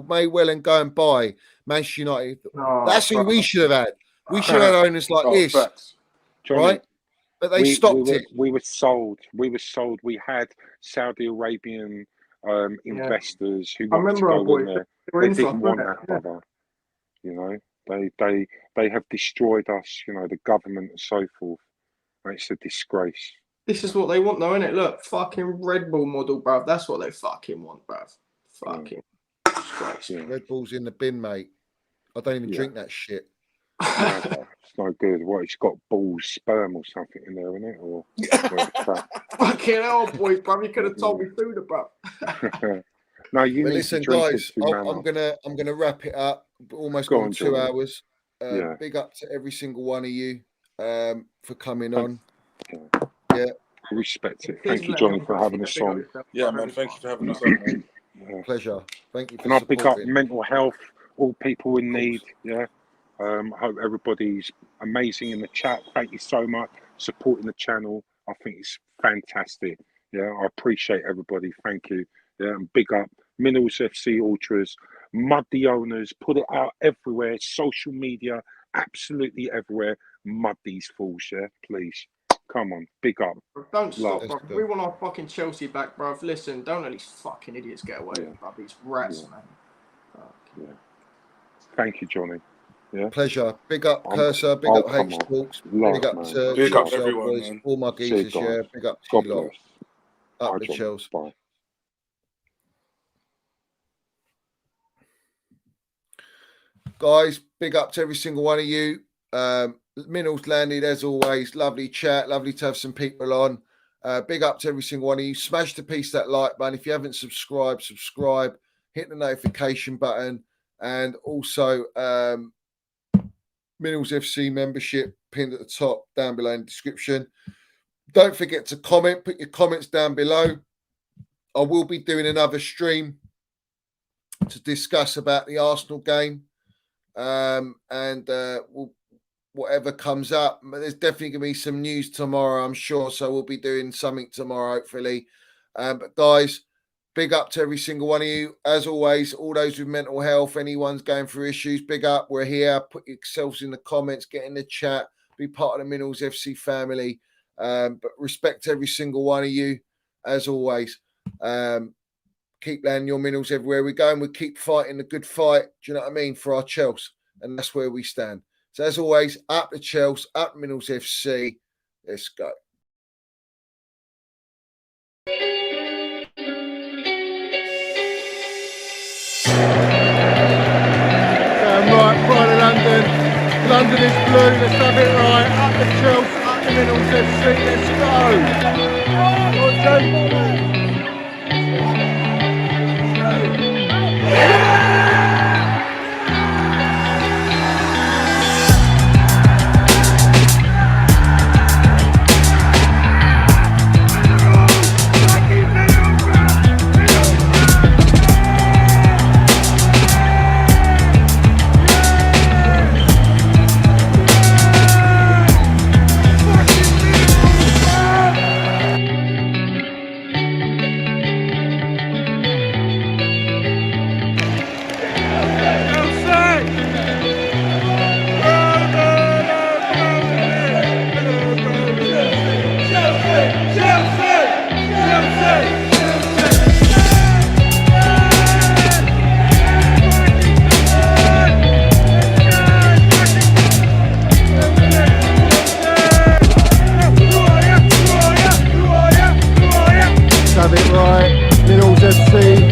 may well and go and buy Manchester United. That's who we should have had. We should have had owners like this, right? But they stopped it. We were sold. We had Saudi Arabian investors who I wanted to remember our go boys. in there. They were They inside, didn't want weren't that, brother. You know, they have destroyed us. You know, the government and so forth. And it's a disgrace. This is what they want, though, innit? Look, fucking Red Bull model, bruv. That's what they fucking want, bruv. Fucking disgrace. Yeah. Red Bull's in the bin, mate. I don't even Yeah. drink that shit. No, bro, it's no good. What, it's got balls, sperm or something in there, isn't it? Or Fucking hell, boys, bruv. You could have told me sooner, bruv. No, you But need listen, to drink guys, it to I'm gonna wrap it up. Almost Go gone on, 2 Johnny. hours. Yeah. Big up to every single one of you for coming Thank- on. Yeah. I respect it. Please Thank you, let Johnny, me for having us on. Yeah, man. Thank you for having us on, man. Yeah. Pleasure. Thank you for Can I pick up supporting. mental health, all people in Of course. need? Yeah. Hope everybody's amazing in the chat. Thank you so much supporting the channel. I think it's fantastic. Yeah, I appreciate everybody. Thank you. Yeah, and big up Minerals FC Ultras, mud the owners, put it out everywhere, social media, absolutely everywhere. Mud these fools, yeah, please. Come on, big up. Don't stop, Let's bruv. go. We want our fucking Chelsea back, bruv. Listen, don't let these fucking idiots get away, Yeah. bruv. These rats, Yeah. man. Fuck. Yeah. Thank you, Johnny. Yeah. Pleasure. Big up I'm- Cursor. Big oh, up come H on. Talks. Love, Big up man. to Big up Chelsea everyone, boys. man. All my See you geezers, yeah. guys. Big up to God you lot. bless. Up Bye, the Johnny. Chels. Bye. Guys, big up to every single one of you. Minerals landed as always. Lovely chat. Lovely to have some people on. Big up to every single one of you. Smash the piece that like button. If you haven't subscribed, subscribe. Hit the notification button. And also, Minerals FC membership pinned at the top down below in the description. Don't forget to comment. Put your comments down below. I will be doing another stream to discuss about the Arsenal game. Whatever comes up, there's definitely going to be some news tomorrow, I'm sure. So we'll be doing something tomorrow, hopefully. But guys, big up to every single one of you. As always, all those with mental health, anyone's going through issues, big up. We're here. Put yourselves in the comments, get in the chat, be part of the Minerals FC family. But respect every single one of you, as always. Keep landing your minerals everywhere we go, and we keep fighting the good fight. Do you know what I mean? For our Chelsea, and that's where we stand. So as always, up the Chelsea, up Minerals FC. Let's go. Right, Pride of London. London is blue. Let's have it right. Up the Chelsea, up the Minerals FC. Let's go. Have it right, Minerals FC.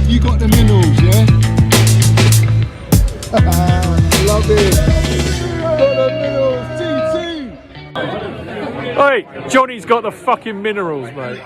You got the minerals, yeah? Love it. Got the minerals, TT. Hey, Johnny's got the fucking minerals, mate.